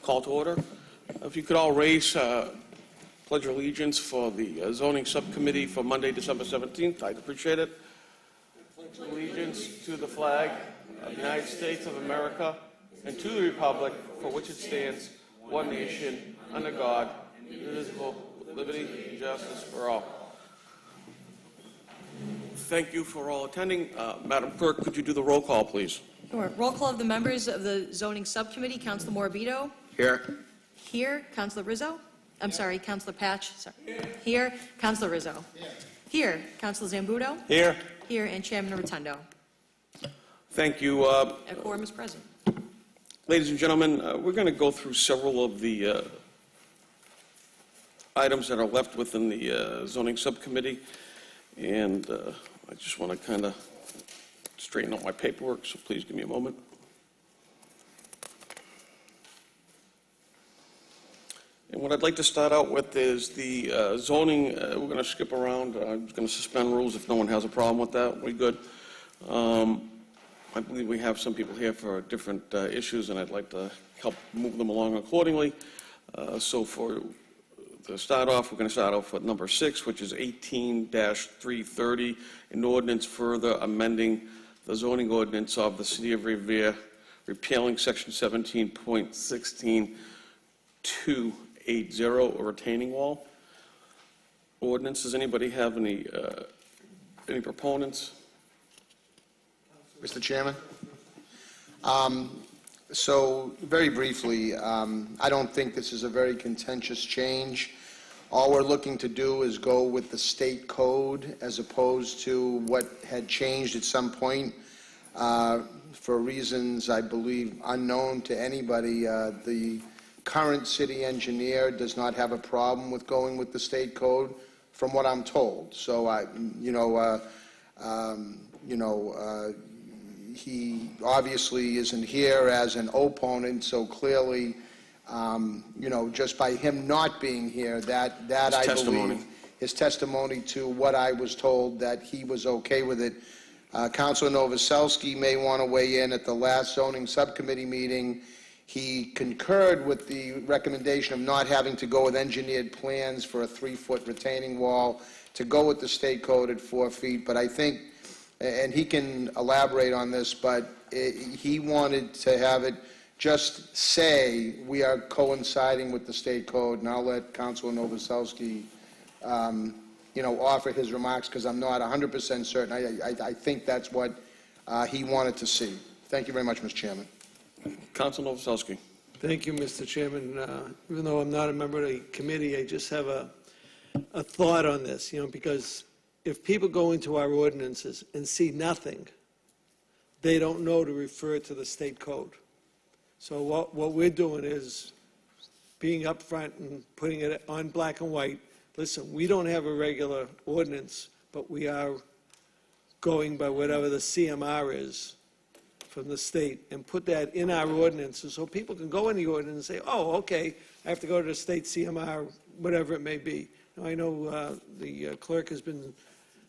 Call to order. If you could all raise pledge of allegiance for the zoning subcommittee for Monday, December 17th, I'd appreciate it. Pledge allegiance to the flag of the United States of America and to the republic for which it stands, one nation, under God, indivisible, with liberty and justice for all. Thank you for all attending. Madam Clerk, could you do the roll call, please? Sure. Roll call of the members of the zoning subcommittee. Councilor Morabito. Here. Here. Councilor Rizzo. I'm sorry, Councilor Patch. Sorry. Here. Councilor Rizzo. Here. Councilor Zambuto. Here. Here. And Chairman Rotundo. Thank you. A quorum is present. Ladies and gentlemen, we're going to go through several of the items that are left within the zoning subcommittee, and I just want to kind of straighten out my paperwork, so please give me a moment. And what I'd like to start out with is the zoning. We're going to skip around. I'm going to suspend rules if no one has a problem with that. We're good. I believe we have some people here for different issues, and I'd like to help move them along accordingly. So to start off, we're going to start off with number 6, which is 18-330, an ordinance further amending the zoning ordinance of the City of Revere, repealing Section 17.16 280, a retaining wall ordinance. Does anybody have any proponents? Mr. Chairman? So, very briefly, I don't think this is a very contentious change. All we're looking to do is go with the state code as opposed to what had changed at some point. For reasons, I believe, unknown to anybody, the current city engineer does not have a problem with going with the state code, from what I'm told. So, he obviously isn't here as an opponent, so clearly, just by him not being here, that I believe his testimony to what I was told, that he was okay with it. Councilor Novoselsky may want to weigh in. At the last zoning subcommittee meeting, he concurred with the recommendation of not having to go with engineered plans for a 3-foot retaining wall, to go with the state code at 4 feet. But I think, and he can elaborate on this, but he wanted to have it just say we are coinciding with the state code, and I'll let Councilor Novoselsky, offer his remarks, because I'm not 100% certain. I think that's what he wanted to see. Thank you very much, Mr. Chairman. Councilor Novoselsky. Thank you, Mr. Chairman. Even though I'm not a member of the committee, I just have a thought on this, because if people go into our ordinances and see nothing, they don't know to refer to the state code. So what we're doing is being upfront and putting it on black and white. Listen, we don't have a regular ordinance, but we are going by whatever the CMR is from the state, and put that in our ordinances so people can go in the ordinance and say, oh, okay, I have to go to the state CMR, whatever it may be. Now, I know the clerk has been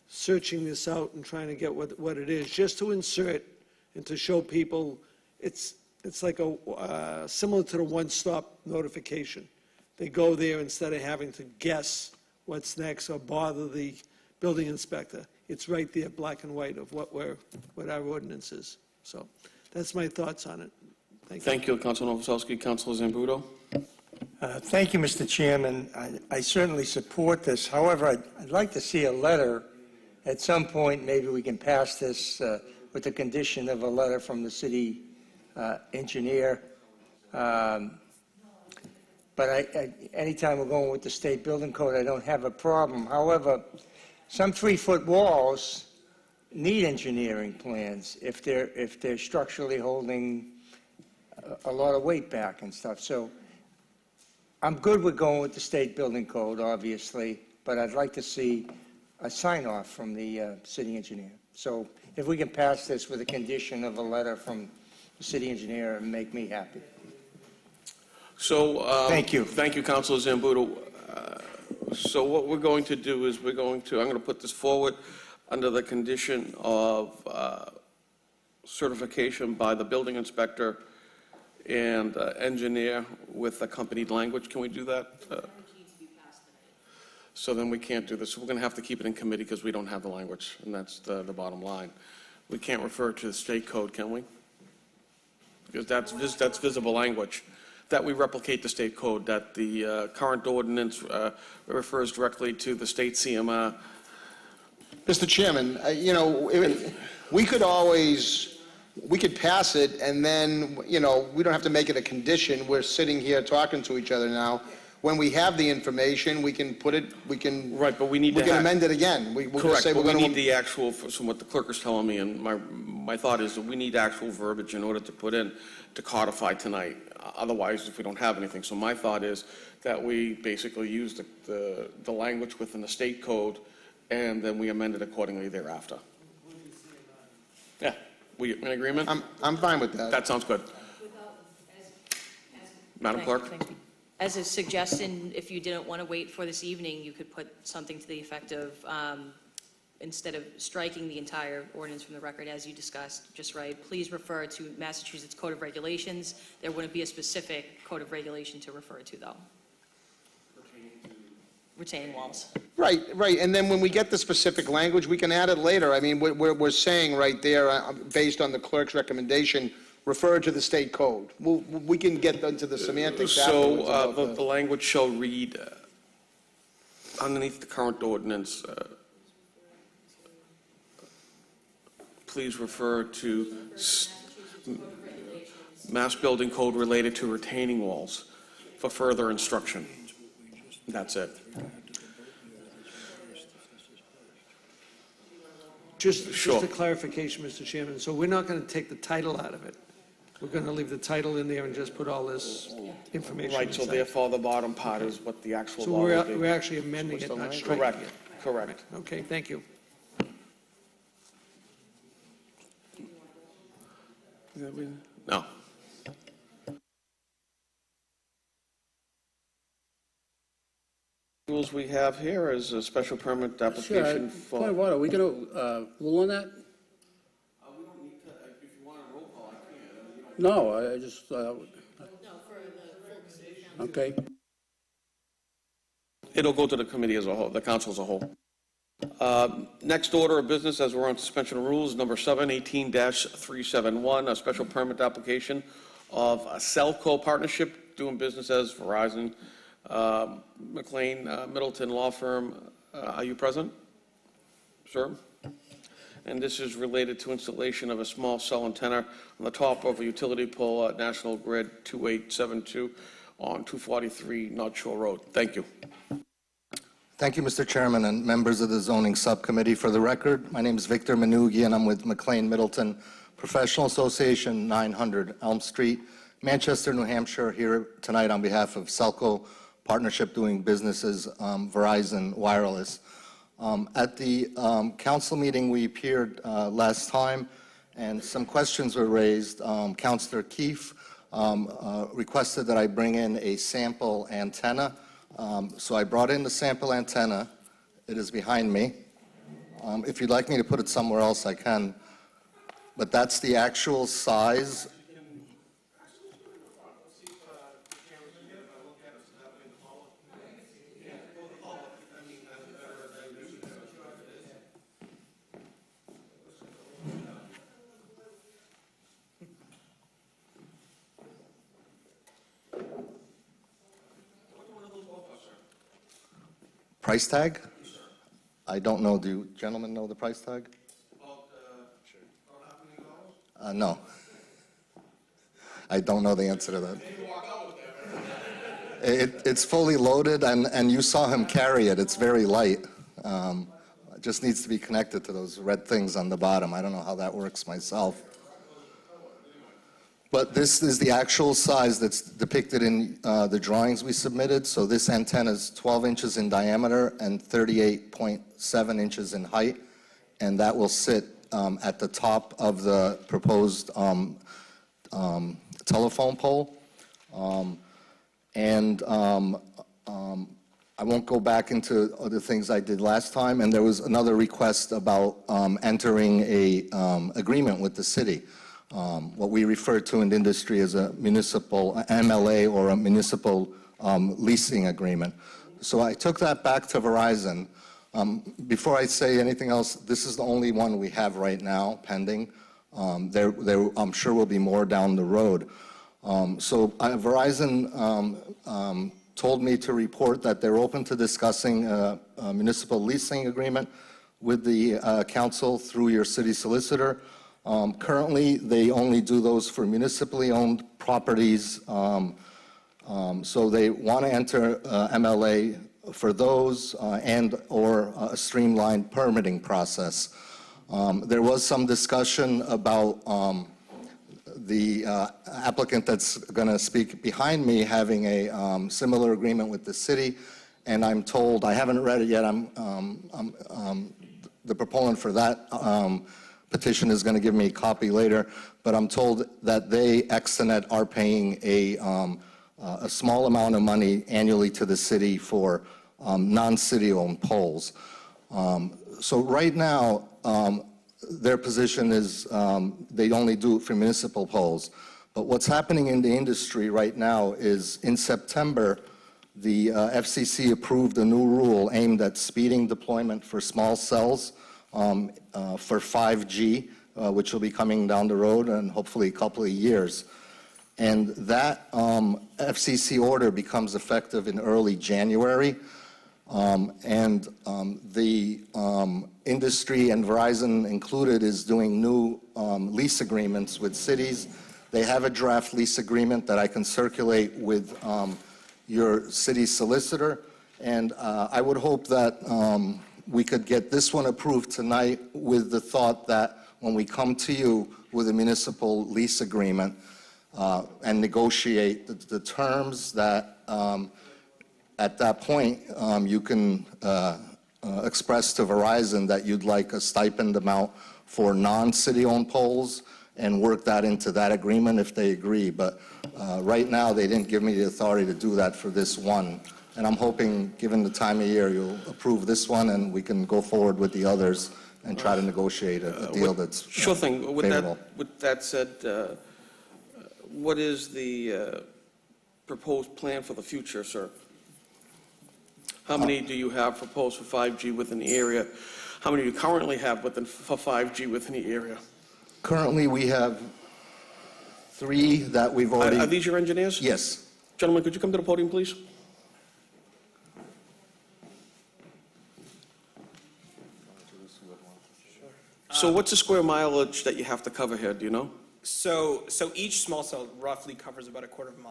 searching this out and trying to get what it is, just to insert and to show people it's like a similar to the one-stop notification. They go there instead of having to guess what's next or bother the building inspector. It's right there, black and white, of what our ordinance is. So that's my thoughts on it. Thank you. Thank you, Councilor Novoselsky. Councilor Zambuto. Thank you, Mr. Chairman. I certainly support this. However, I'd like to see a letter at some point. Maybe we can pass this with the condition of a letter from the city engineer. But anytime we're going with the state building code, I don't have a problem. However, some 3-foot walls need engineering plans if they're structurally holding a lot of weight back and stuff. So I'm good with going with the state building code, obviously, but I'd like to see a sign-off from the city engineer. So if we can pass this with a condition of a letter from the city engineer, and make me happy. So thank you. Thank you, Councilor Zambuto. So what we're going to do is I'm going to put this forward under the condition of certification by the building inspector and engineer with accompanied language. Can we do that? So then we can't do this. So we're going to have to keep it in committee because we don't have the language, and that's the bottom line. We can't refer to the state code, can we? Because that's visible language, that we replicate the state code, that the current ordinance refers directly to the state CMR. Mr. Chairman, we could pass it, and then, we don't have to make it a condition. We're sitting here talking to each other now. When we have the information, we can put it, Right, but we need to we can have. amend it again. We'll just Correct, say but we're we going need to. the actual, from what the clerk is telling me, and my thought is that we need actual verbiage in order to put in, to codify tonight. Otherwise, if we don't have anything. So my thought is that we basically use the language within the state code, and then we amend it accordingly thereafter. Yeah, we in agreement? I'm fine with that. That sounds good. Madam Thank you, Clerk? thank you. As a suggestion, if you didn't want to wait for this evening, you could put something to the effect of, instead of striking the entire ordinance from the record, as you discussed, just right, please refer to Massachusetts Code of Regulations. There wouldn't be a specific code of regulation to refer to, though. Retaining walls. Right, and then when we get the specific language, we can add it later. I mean, we're saying right there, based on the clerk's recommendation, refer to the state code. We can get into the semantics afterwards. So about the language shall read underneath the current ordinance, please refer to Mass Building Code related to retaining walls for further instruction. That's it. Just Sure. a clarification, Mr. Chairman. So we're not going to take the title out of it. We're going to leave the title in there and just put all this information Right, so inside. therefore the bottom part is what the actual So law we're will be. we're actually amending it, not striking Correct, it. correct. Okay, thank you. No. Rules we have here is a special permit application for. Point of order, we going to rule on that? We don't need to, if you want a roll call, I can. No, I just, okay. It'll go to the committee as a whole, the council as a whole. Next order of business, as we're on suspension of rules, number 718-371, a special permit application of a Cellco partnership doing business as Verizon, McLean Middleton Law Firm. Are you present, sir? And this is related to installation of a small cell antenna on the top of a utility pole at National Grid 2872 on 243 North Shore Road. Thank you. Thank you, Mr. Chairman, and members of the zoning subcommittee. For the record, my name is Victor Manugi, and I'm with McLean Middleton Professional Association, 900 Elm Street, Manchester, New Hampshire, here tonight on behalf of Cellco Partnership doing businesses, Verizon Wireless. At the council meeting, we appeared last time, and some questions were raised. Councilor Keefe requested that I bring in a sample antenna. So I brought in the sample antenna. It is behind me. If you'd like me to put it somewhere else, I can. But that's the actual size. Price tag? I don't know. Do you gentlemen know the price tag? No. I don't know the answer to that. It's fully loaded, and you saw him carry it. It's very light. It just needs to be connected to those red things on the bottom. I don't know how that works myself. But this is the actual size that's depicted in the drawings we submitted. So this antenna is 12 inches in diameter and 38.7 inches in height, and that will sit at the top of the proposed telephone pole. I won't go back into other things I did last time, and there was another request about entering a agreement with the city. what we refer to in the industry as a municipal MLA or a municipal leasing agreement. So I took that back to Verizon. Before I say anything else, this is the only one we have right now pending. There, I'm sure will be more down the road. Verizon told me to report that they're open to discussing a municipal leasing agreement with the council through your city solicitor. Currently, they only do those for municipally owned properties. So they want to enter MLA for those and/or a streamlined permitting process. There was some discussion about the applicant that's going to speak behind me having a similar agreement with the city, and I'm told, I haven't read it yet, the proponent for that petition is going to give me a copy later, but I'm told that they, Extenet, are paying a small amount of money annually to the city for non-city-owned poles. So right now, their position is they only do it for municipal poles. But what's happening in the industry right now is in September, the FCC approved a new rule aimed at speeding deployment for small cells for 5G, which will be coming down the road in hopefully a couple of years. And that FCC order becomes effective in early January. The industry, and Verizon included, is doing new lease agreements with cities. They have a draft lease agreement that I can circulate with your city solicitor, and I would hope that we could get this one approved tonight with the thought that when we come to you with a municipal lease agreement and negotiate the terms, that at that point you can express to Verizon that you'd like a stipend amount for non-city-owned poles and work that into that agreement if they agree. But right now, they didn't give me the authority to do that for this one. And I'm hoping, given the time of year, you'll approve this one and we can go forward with the others and try to negotiate a deal that's Sure thing. favorable. With that said, what is the proposed plan for the future, sir? How many do you have proposed for 5G within the area? How many do you currently have for 5G within the area? Currently, we have 3 that we've already... Are these your engineers? Yes. Gentlemen, could you come to the podium, please? So what's the square mileage that you have to cover here, do you know? So each small cell roughly covers about a quarter of a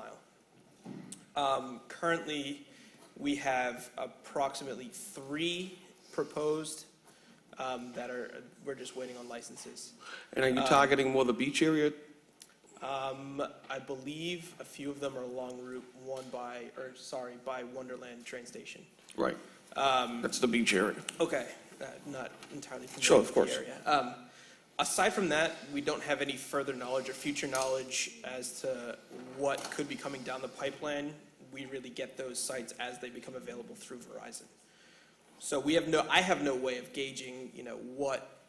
mile. Currently, we have approximately 3 proposed that we're just waiting on licenses. And are you targeting more the beach area? I believe a few of them are along Route 1 by Wonderland train station. Right. That's the beach area. Okay, not entirely familiar Sure, with of course. the area. Aside from that, we don't have any further knowledge or future knowledge as to what could be coming down the pipeline. We really get those sites as they become available through Verizon. So I have no way of gauging, what,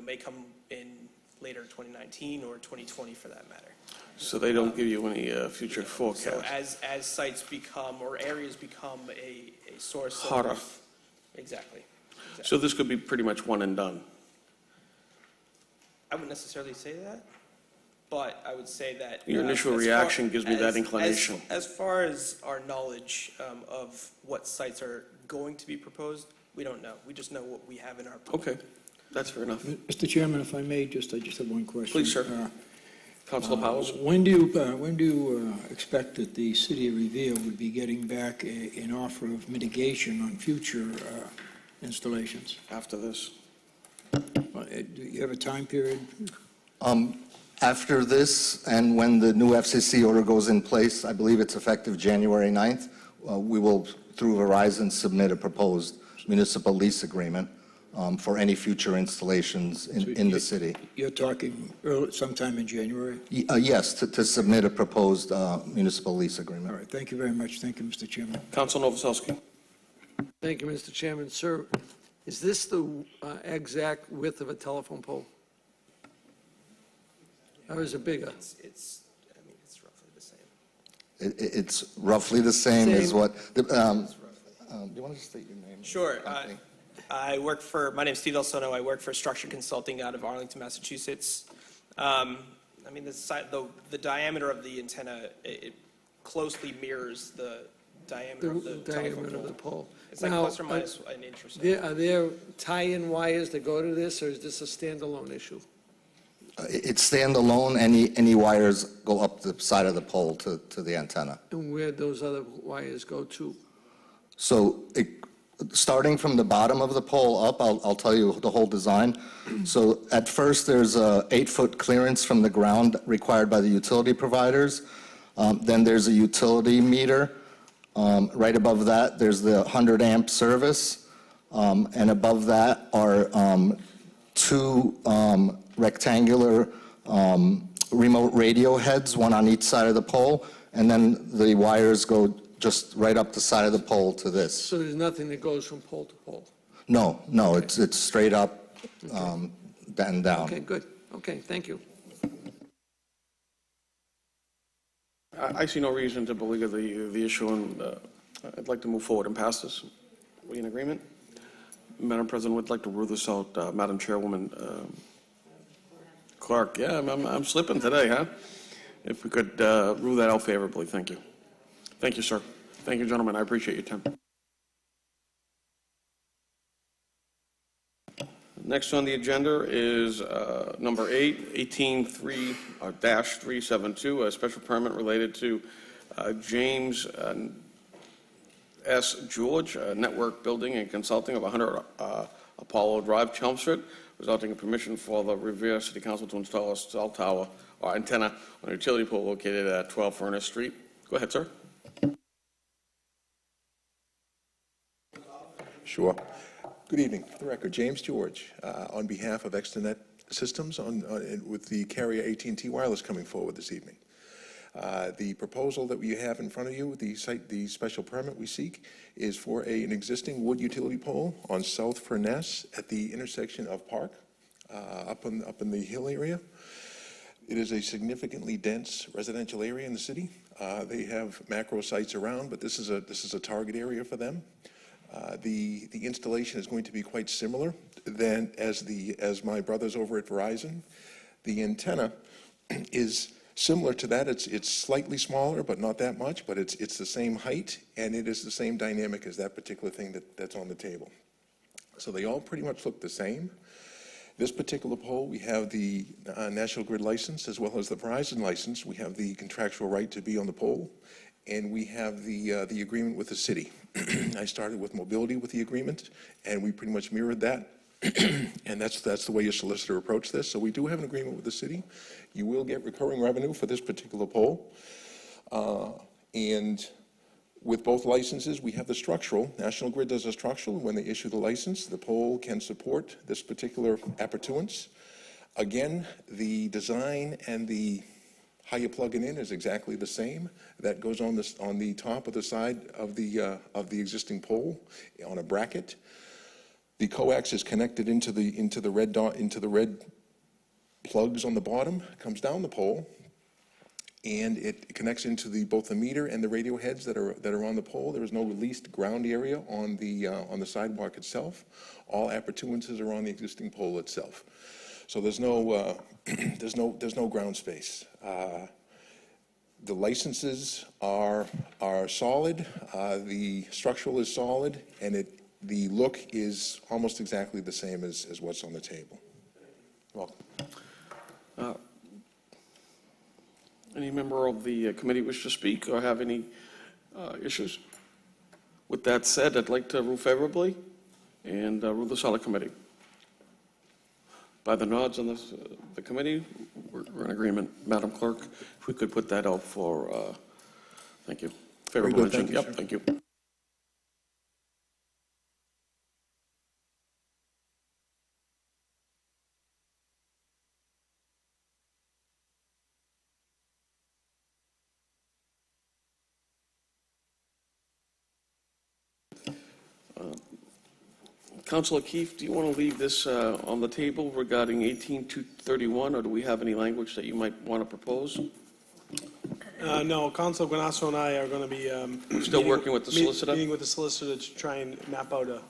may come in later 2019 or 2020 for that matter. So they don't give you any future So forecast? as sites become, or areas become a source of... Hotter. Exactly. So this could be pretty much one and done? I wouldn't necessarily say that, but I would say that... Your initial reaction gives me that inclination. As far as our knowledge of what sites are going to be proposed, we don't know. We just know what we have in our... Okay, that's fair enough. Mr. Chairman, if I may, I just have one question. Please, sir. Councilor Powers? When do you expect that the city of Revere would be getting back an offer of mitigation on future installations? After this? Do you have a time period? After this, and when the new FCC order goes in place, I believe it's effective January 9th, we will, through Verizon, submit a proposed municipal lease agreement for any future installations in the city. You're talking sometime in January? Yes, to submit a proposed municipal lease agreement. All right, thank you very much. Thank you, Mr. Chairman. Councilor Novoselsky? Thank you, Mr. Chairman. Sir, is this the exact width of a telephone pole? Or is it bigger? It's, I mean, it's roughly the same. It's roughly the same as Same. what, do you want to just state your name? and Sure. company? My name's Steve El Sono. I work for Structure Consulting out of Arlington, Massachusetts. I mean, the diameter of the antenna, it closely mirrors the diameter of the telephone diameter of the pole. pole. It's like Now, plus or minus an inch or so. Are there tie-in wires that go to this, or is this a standalone issue? It's standalone, any wires go up the side of the pole to the antenna. And where those other wires go to? So starting from the bottom of the pole up, I'll tell you the whole design. So at first, there's a 8-foot clearance from the ground required by the utility providers. Then there's a utility meter. Right above that, there's the 100-amp service. And above that are two rectangular remote radio heads, one on each side of the pole. And then the wires go just right up the side of the pole to this. So there's nothing that goes from pole to pole? No, it's straight up and down. Okay, good. Okay, thank you. I see no reason to believe the issue, and I'd like to move forward and pass this. We in agreement? Madam President, would like to rule this out. Madam Chairwoman Clark, yeah, I'm slipping today, huh? If we could rule that out favorably, thank you. Thank you, sir. Thank you, gentlemen. I appreciate your time. Next on the agenda is number 8, 18-372, a special permit related to James S. George, Network Building and Consulting of 100 Apollo Drive, Chelmsford, resulting in permission for the Revere City Council to install a cell tower or antenna on a utility pole located at 12 Furnace Street. Go ahead, sir. Sure. Good evening. For the record, James George, on behalf of Extenet Systems with the carrier AT&T Wireless coming forward this evening. The proposal that we have in front of you, the special permit we seek, is for an existing wood utility pole on South Furness at the intersection of Park, up in the hill area. It is a significantly dense residential area in the city. They have macro sites around, but this is a target area for them. The installation is going to be quite similar as my brothers over at Verizon. The antenna is similar to that. It's slightly smaller, but not that much, but it's the same height, and it is the same dynamic as that particular thing that's on the table. So they all pretty much look the same. This particular pole, we have the National Grid license as well as the Verizon license. We have the contractual right to be on the pole, and we have the agreement with the city. I started with mobility with the agreement, and we pretty much mirrored that. And that's the way your solicitor approached this. So we do have an agreement with the city. You will get recurring revenue for this particular pole. And with both licenses, we have the structural. National Grid does a structural. When they issue the license, the pole can support this particular appurtenance. Again, the design and how you plug it in is exactly the same. That goes on the top of the side of the existing pole on a bracket. The coax is connected into the red plugs on the bottom, comes down the pole, and it connects into both the meter and the radio heads that are on the pole. There is no released ground area on the sidewalk itself. All appurtenances are on the existing pole itself. So there's no ground space. The licenses are solid. The structural is solid, and the look is almost exactly the same as what's on the table. You're welcome. Any member of the committee wish to speak or have any issues? With that said, I'd like to rule favorably and rule this out of committee. By the nods on this, the committee, we're in agreement. Madam Clerk, if we could put that out for, thank you. Favorable Very good, mention. thank you, Yep, sir. thank you. Councilor Keefe, do you want to leave this on the table regarding 18231, or do we have any language that you might want to propose? No, Council Guanasso and I are going to be. Still meeting- working with the solicitor? Meeting with the solicitor to try and map out a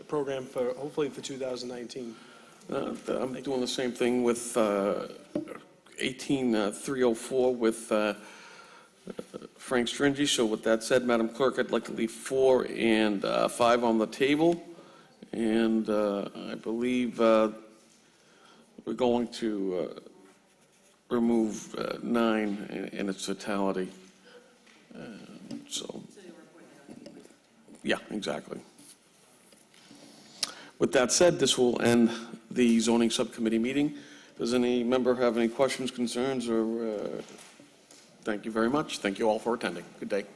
program for, hopefully for 2019. I'm doing the same thing with 18304 with Frank Stringy. So with that said, Madam Clerk, I'd like to leave 4 and 5 on the table. And I believe we're going to remove 9 in its totality. So, yeah, exactly. With that said, this will end the zoning subcommittee meeting. Does any member have any questions, concerns, or, thank you very much. Thank you all for attending. Good day.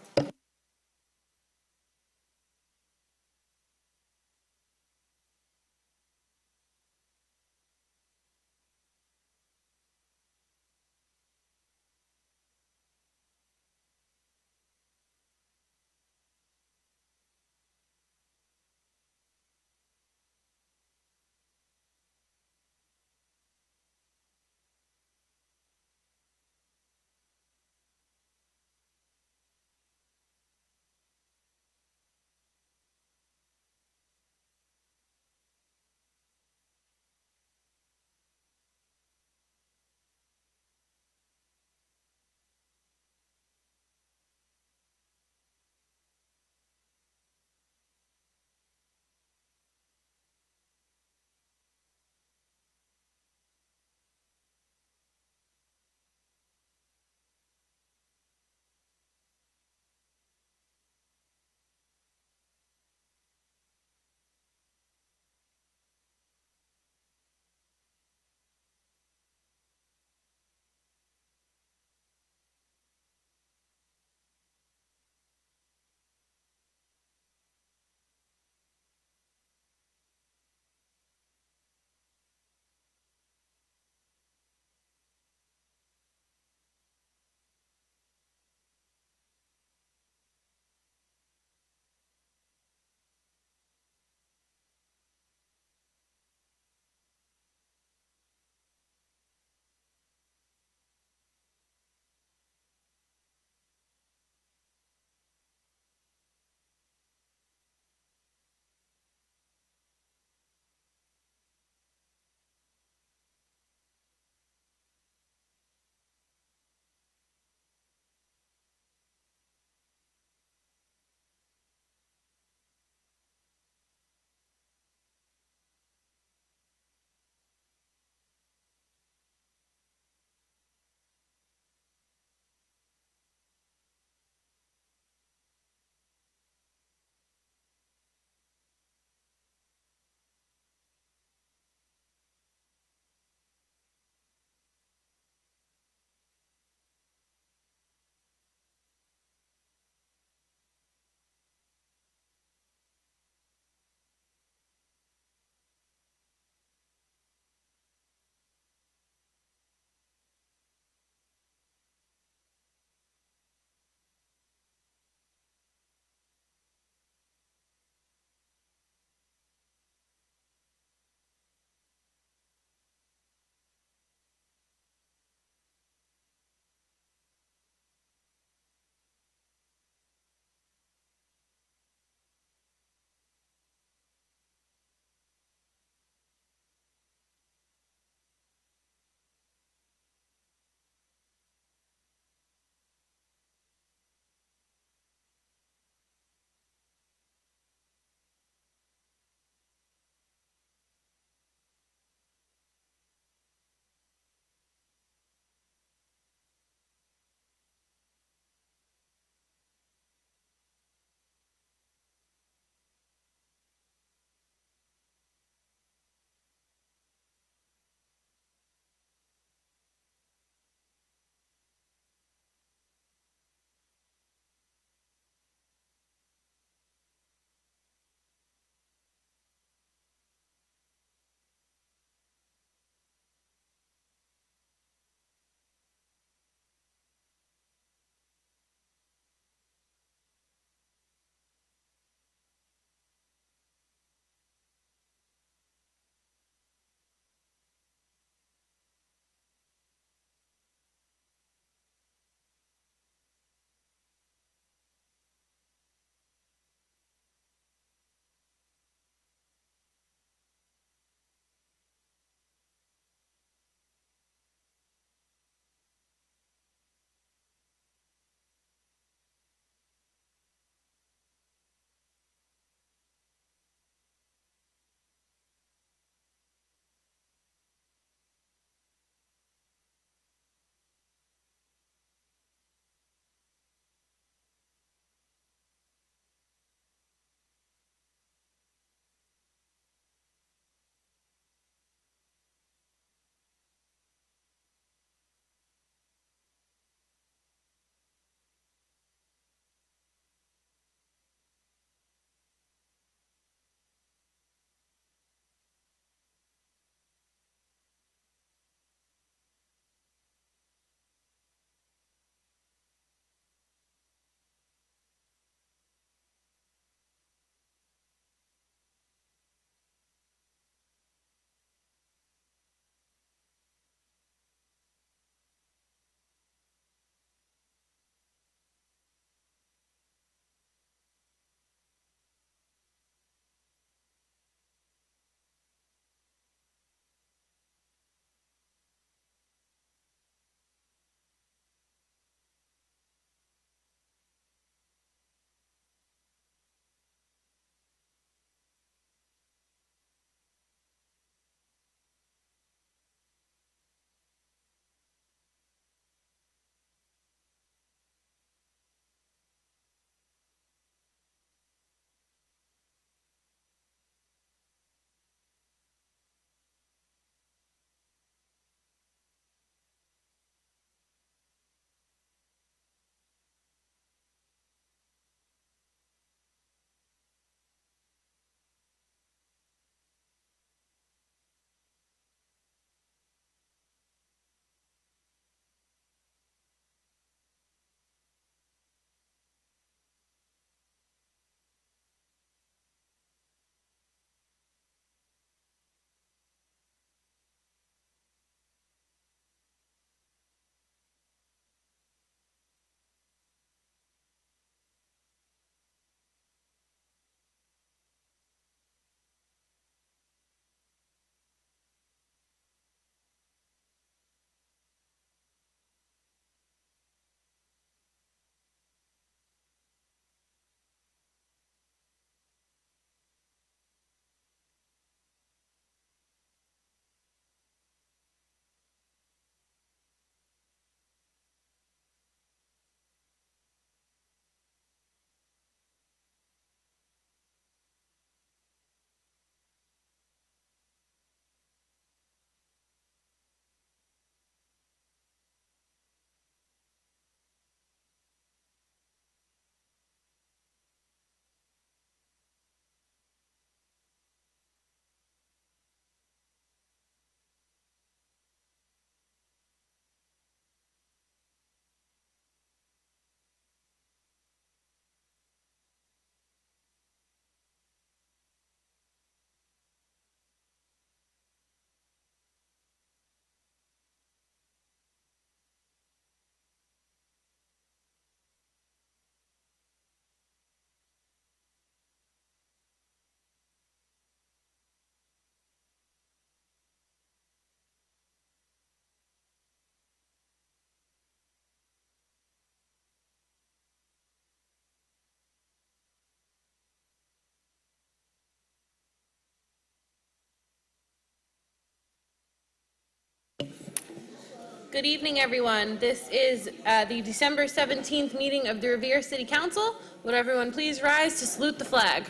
Good evening, everyone. This is the December 17th meeting of the Revere City Council. Would everyone please rise to salute the flag?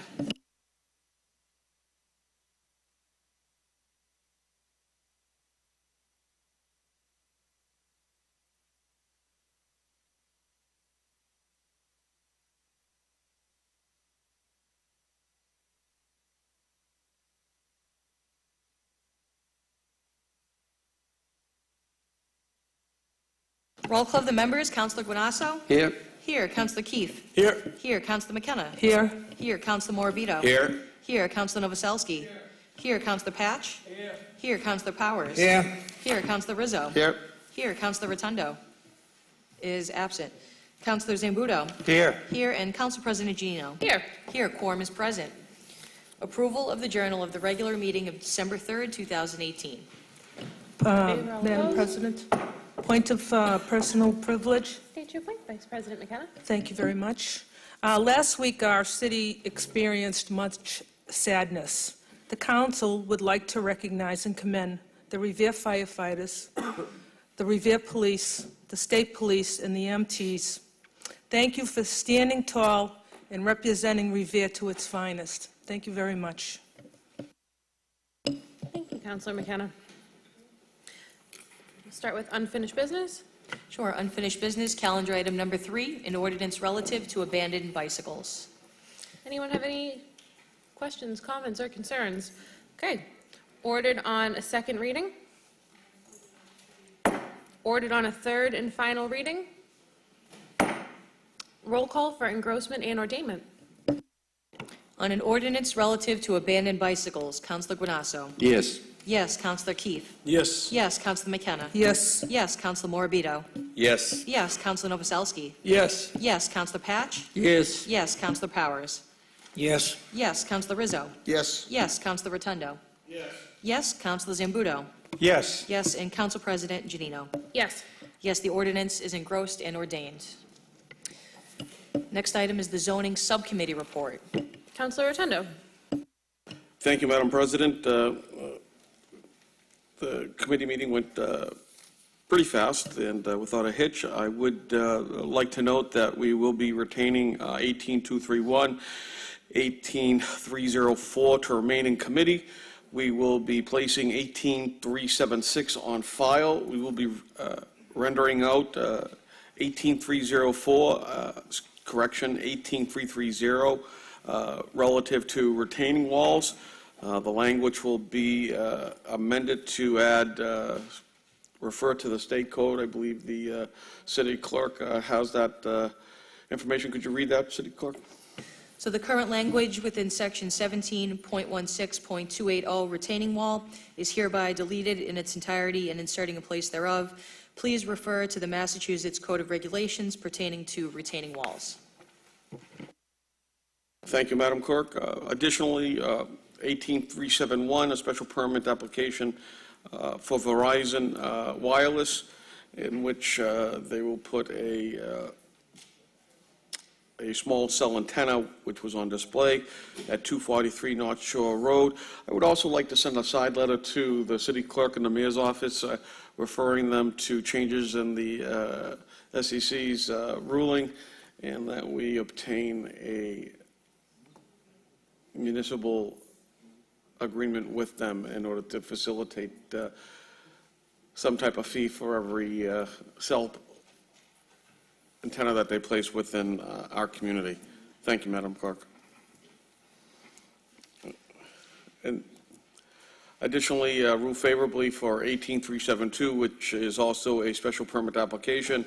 Roll call of the members. Councilor Guanasso? Here. Here. Councilor Keefe? Here. Here. Councilor McKenna? Here. Here. Councilor Morabito? Here. Here. Councilor Novoselsky? Here. Councilor Patch? Here. Councilor Powers? Here. Here. Councilor Rizzo? Here. Here. Councilor Rotundo is absent. Councilor Zambudo? Here. Here. And Council President Gino? Here. Here. Quorum is present. Approval of the journal of the regular meeting of December 3rd, 2018. Madam President, point of personal privilege. State your point, Vice President McKenna. Thank you very much. Last week, our city experienced much sadness. The council would like to recognize and commend the Revere firefighters, the Revere police, the state police, and the EMTs. Thank you for standing tall and representing Revere to its finest. Thank you very much. Thank you, Councilor McKenna. We'll start with unfinished business. Sure. Unfinished business, calendar item number 3, an ordinance relative to abandoned bicycles. Anyone have any questions, comments, or concerns? Okay. Ordered on a second reading. Ordered on a third and final reading. Roll call for engrossment and ordainment. On an ordinance relative to abandoned bicycles, Councilor Guanasso? Yes. Yes. Councilor Keefe? Yes. Yes. Councilor McKenna? Yes. Yes. Councilor Morabito? Yes. Yes. Councilor Novoselsky? Yes. Yes. Councilor Patch? Yes. Yes. Councilor Powers? Yes. Yes. Councilor Rizzo? Yes. Yes. Councilor Rotundo? Yes. Yes. Councilor Zambudo? Yes. Yes. And Council President Janino? Yes. Yes, the ordinance is engrossed and ordained. Next item is the zoning subcommittee report. Councilor Rotundo. Thank you, Madam President. The committee meeting went pretty fast and without a hitch. I would like to note that we will be retaining 18231, 18304 to remain in committee. We will be placing 18376 on file. We will be rendering out 18304, correction, 18330, relative to retaining walls. The language will be amended to add, refer to the state code. I believe the city clerk has that information. Could you read that, city clerk? So the current language within section 17.16.280 retaining wall is hereby deleted in its entirety and inserting a place thereof. Please refer to the Massachusetts Code of Regulations pertaining to retaining walls. Thank you, Madam Clerk. Additionally, 18371, a special permit application for Verizon Wireless, in which they will put a small cell antenna, which was on display at 243 North Shore Road. I would also like to send a side letter to the city clerk and the mayor's office, referring them to changes in the SEC's ruling, and that we obtain a municipal agreement with them in order to facilitate some type of fee for every cell antenna that they place within our community. Thank you, Madam Clerk. And additionally, rule favorably for 18372, which is also a special permit application,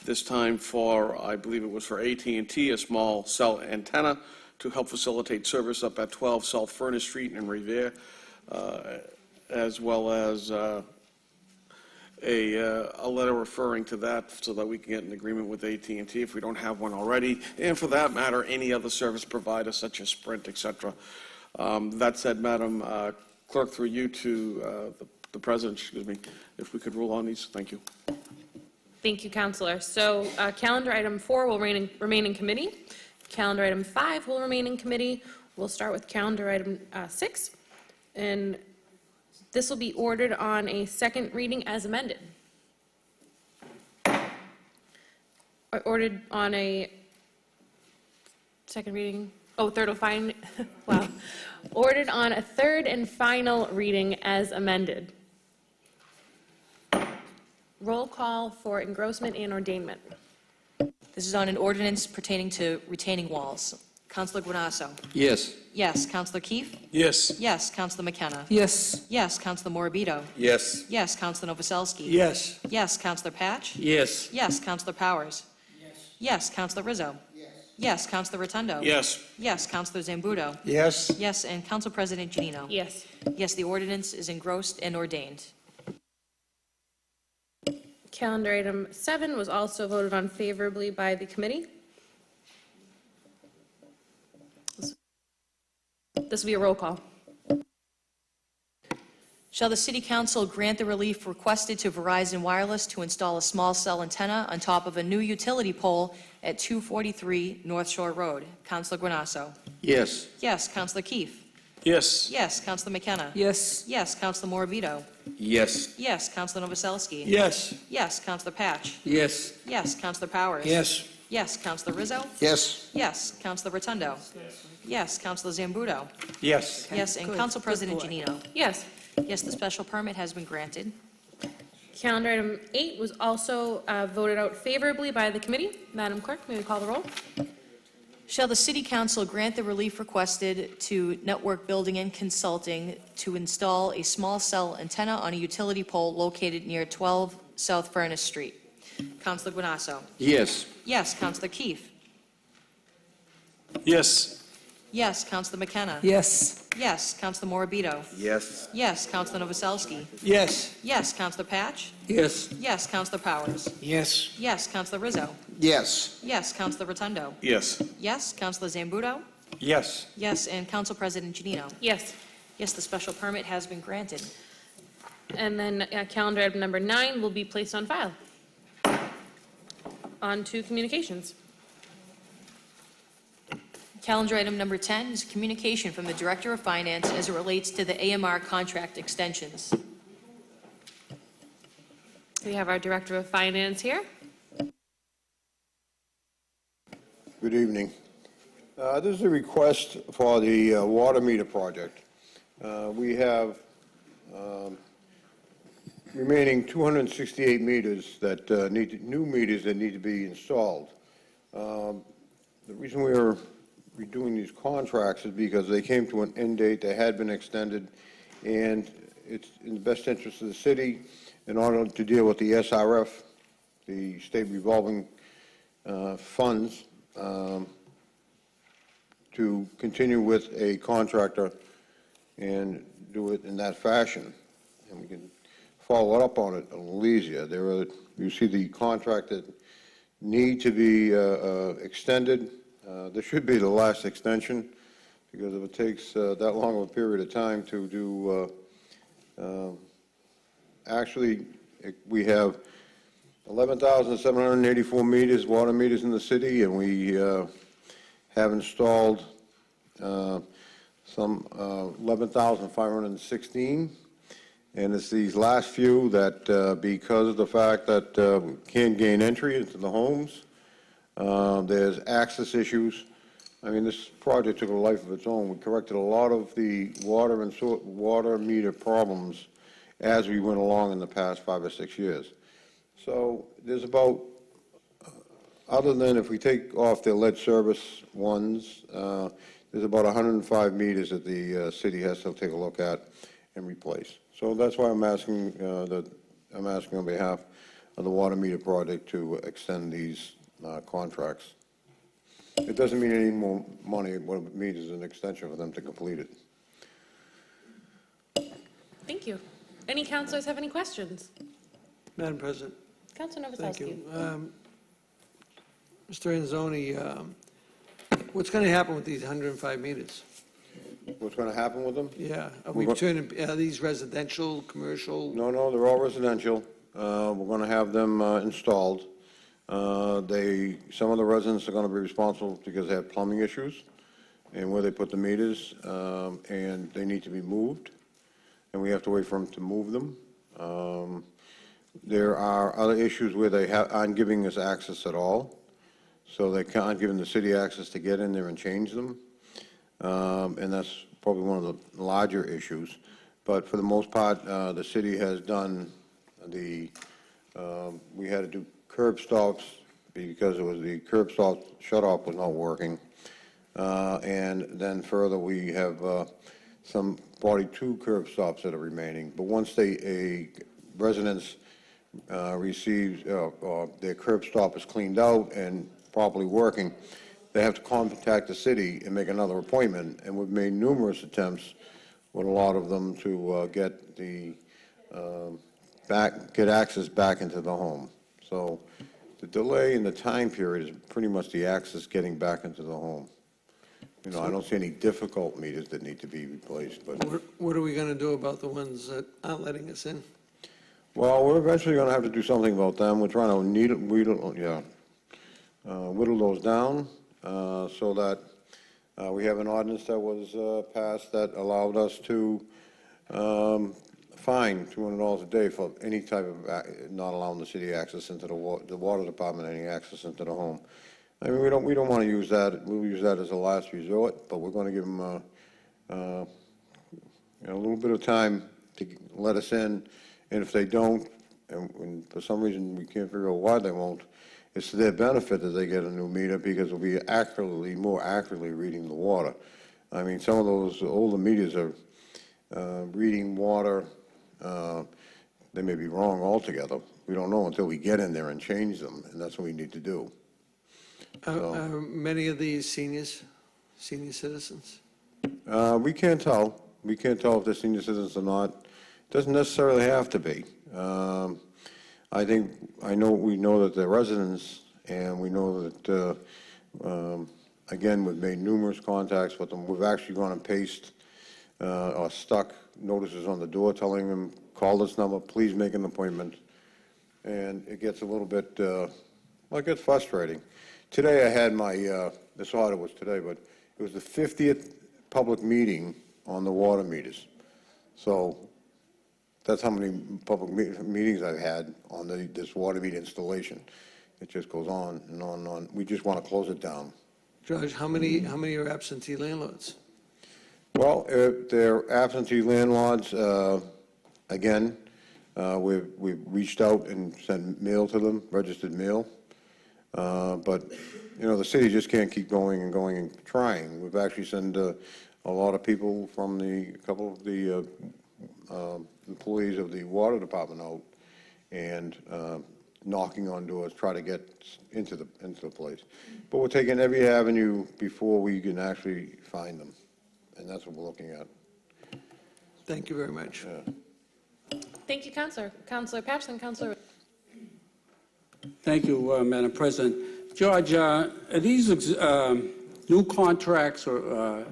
this time for, I believe it was for AT&T, a small cell antenna to help facilitate service up at 12 South Furnace Street in Revere, as well as a letter referring to that so that we can get an agreement with AT&T if we don't have one already, and for that matter, any other service provider such as Sprint, et cetera. That said, Madam Clerk, through you to the President, excuse me, if we could rule on these, thank you. Thank you, Councilor. So calendar item 4 will remain in committee. Calendar item 5 will remain in committee. We'll start with calendar item 6. And this will be ordered on a second reading as amended. ordered on a second reading, third and final, wow. Ordered on a third and final reading as amended. Roll call for engrossment and ordainment. This is on an ordinance pertaining to retaining walls. Counselor Guanasso. Yes. Yes. Counselor Keefe. Yes. Yes. Counselor McKenna. Yes. Yes. Counselor Morabito. Yes. Yes. Counselor Novoselsky. Yes. Yes. Counselor Patch. Yes. Yes. Counselor Powers. Yes. Counselor Rizzo. Yes. Counselor Rotundo. Yes. Yes. Counselor Zambudo. Yes, Yes. And Council President Janino. Yes. Yes, the ordinance is engrossed and ordained. Calendar item 7 was also voted on favorably by the committee. This will be a roll call. Shall the City Council grant the relief requested to Verizon Wireless to install a small cell antenna on top of a new utility pole at 243 North Shore Road? Counselor Guanasso. Yes. Yes. Counselor Keefe. Yes. Yes. Counselor McKenna. Yes. Yes. Counselor Morabito. Yes. Yes. Counselor Novoselsky. Yes. Yes. Counselor Patch. Yes. Yes. Counselor Powers. Yes. Yes. Counselor Rizzo. yes, Yes. Counselor Rotundo. Yes. Counselor Zambudo. yes, Yes. And Good. Council Good President boy. Janino. Yes. Yes, the special permit has been granted. Calendar item 8 was also voted out favorably by the committee. Madam Clerk, may we call the roll? Shall the City Council grant the relief requested to Network Building and Consulting to install a small cell antenna on a utility pole located near 12 South Furnace Street? Counselor Guanasso. Yes. Yes. Counselor Keefe. Yes. Yes. Counselor McKenna. Yes. Yes. Counselor Morabito. Yes. Yes. Counselor Novoselsky. Yes. Yes. Counselor Patch. Yes. Yes. Counselor Powers. Yes. Yes. Counselor Rizzo. yes, Yes. Counselor Rotundo. Yes. Yes. Counselor Zambudo. yes, Yes. And Council President Janino. Yes. Yes, the special permit has been granted. And then calendar item number 9 will be placed on file. On to communications. Calendar item number 10 is communication from the Director of Finance as it relates to the AMR contract extensions. We have our Director of Finance here. Good evening. This is a request for the water meter project. We have remaining 268 meters that new meters that need to be installed. The reason we are redoing these contracts is because they came to an end date, they had been extended, and it's in the best interest of the city in order to deal with the SRF, the state revolving funds, to continue with a contractor and do it in that fashion. And we can follow up on it a little easier. You see the contract that need to be extended. This should be the last extension, because if it takes that long of a period of time to do, we have 11,784 meters, water meters in the city, and we have installed some 11,516. And it's these last few that, because of the fact that can't gain entry into the homes, there's access issues. I mean, this project took a life of its own. We corrected a lot of the water and water meter problems as we went along in the past 5 or 6 years. So there's about, other than if we take off the lead service ones, there's about 105 meters that the city has to take a look at and replace. So that's why I'm asking on behalf of the water meter project to extend these contracts. It doesn't mean any more money. What it means is an extension for them to complete it. Thank you. Any councilors have any questions? Madam President, Councilor thank Novoselsky. you. Mr. Anzoni, what's going to happen with these 105 meters? What's going to happen with them? Yeah, are we turning, are these residential, commercial? No, they're all residential. We're going to have them installed. Some of the residents are going to be responsible because they have plumbing issues and where they put the meters, and they need to be moved, and we have to wait for them to move them. There are other issues where they aren't giving us access at all. so they can't give the city access to get in there and change them. And that's probably one of the larger issues. But for the most part, the city has done we had to do curb stops because it was the curb stop shut-off was not working. And then further, we have some 42 curb stops that are remaining. But once a residence receives, or their curb stop is cleaned out and properly working, they have to contact the city and make another appointment. And we've made numerous attempts with a lot of them to get get access back into the home. So the delay in the time period is pretty much the access getting back into the home. You know, I don't see any difficult meters that need to be replaced, but, What are we going to do about the ones that aren't letting us in? well, we're eventually going to have to do something about them. We're trying to whittle those down so that we have an ordinance that was passed that allowed us to fine $200 a day for any type of not allowing the city access into the water department, any access into the home. I mean, we don't want to use that. We'll use that as a last resort, but we're going to give them a little bit of time to let us in. And if they don't, and for some reason we can't figure out why they won't, it's to their benefit that they get a new meter because we'll be more accurately reading the water. I mean, some of those older meters are reading water. They may be wrong altogether. We don't know until we get in there and change them, and that's what we need to do. Are many of these senior citizens? We can't tell. We can't tell if they're senior citizens or not. It doesn't necessarily have to be. We know that they're residents, and we know that, again, we've made numerous contacts with them. We've actually gone and pasted or stuck notices on the door telling them, call this number, please make an appointment. And it gets a little bit, it gets frustrating. Today I had this audit was today, but it was the 50th public meeting on the water meters. So that's how many public meetings I've had on this water meter installation. It just goes on and on and on. We just want to close it down. George, how many are absentee landlords? Well, if they're absentee landlords, again, we've reached out and sent mail to them, registered mail. But, the city just can't keep going and trying. We've actually sent a lot of people from a couple of the employees of the water department out and knocking on doors, try to get into the place. But we're taking every avenue before we can actually find them, and that's what we're looking at. Thank you very much. Thank you, Counselor. Counselor Patterson, Counselor. Thank you, Madam President. George, are these new contracts or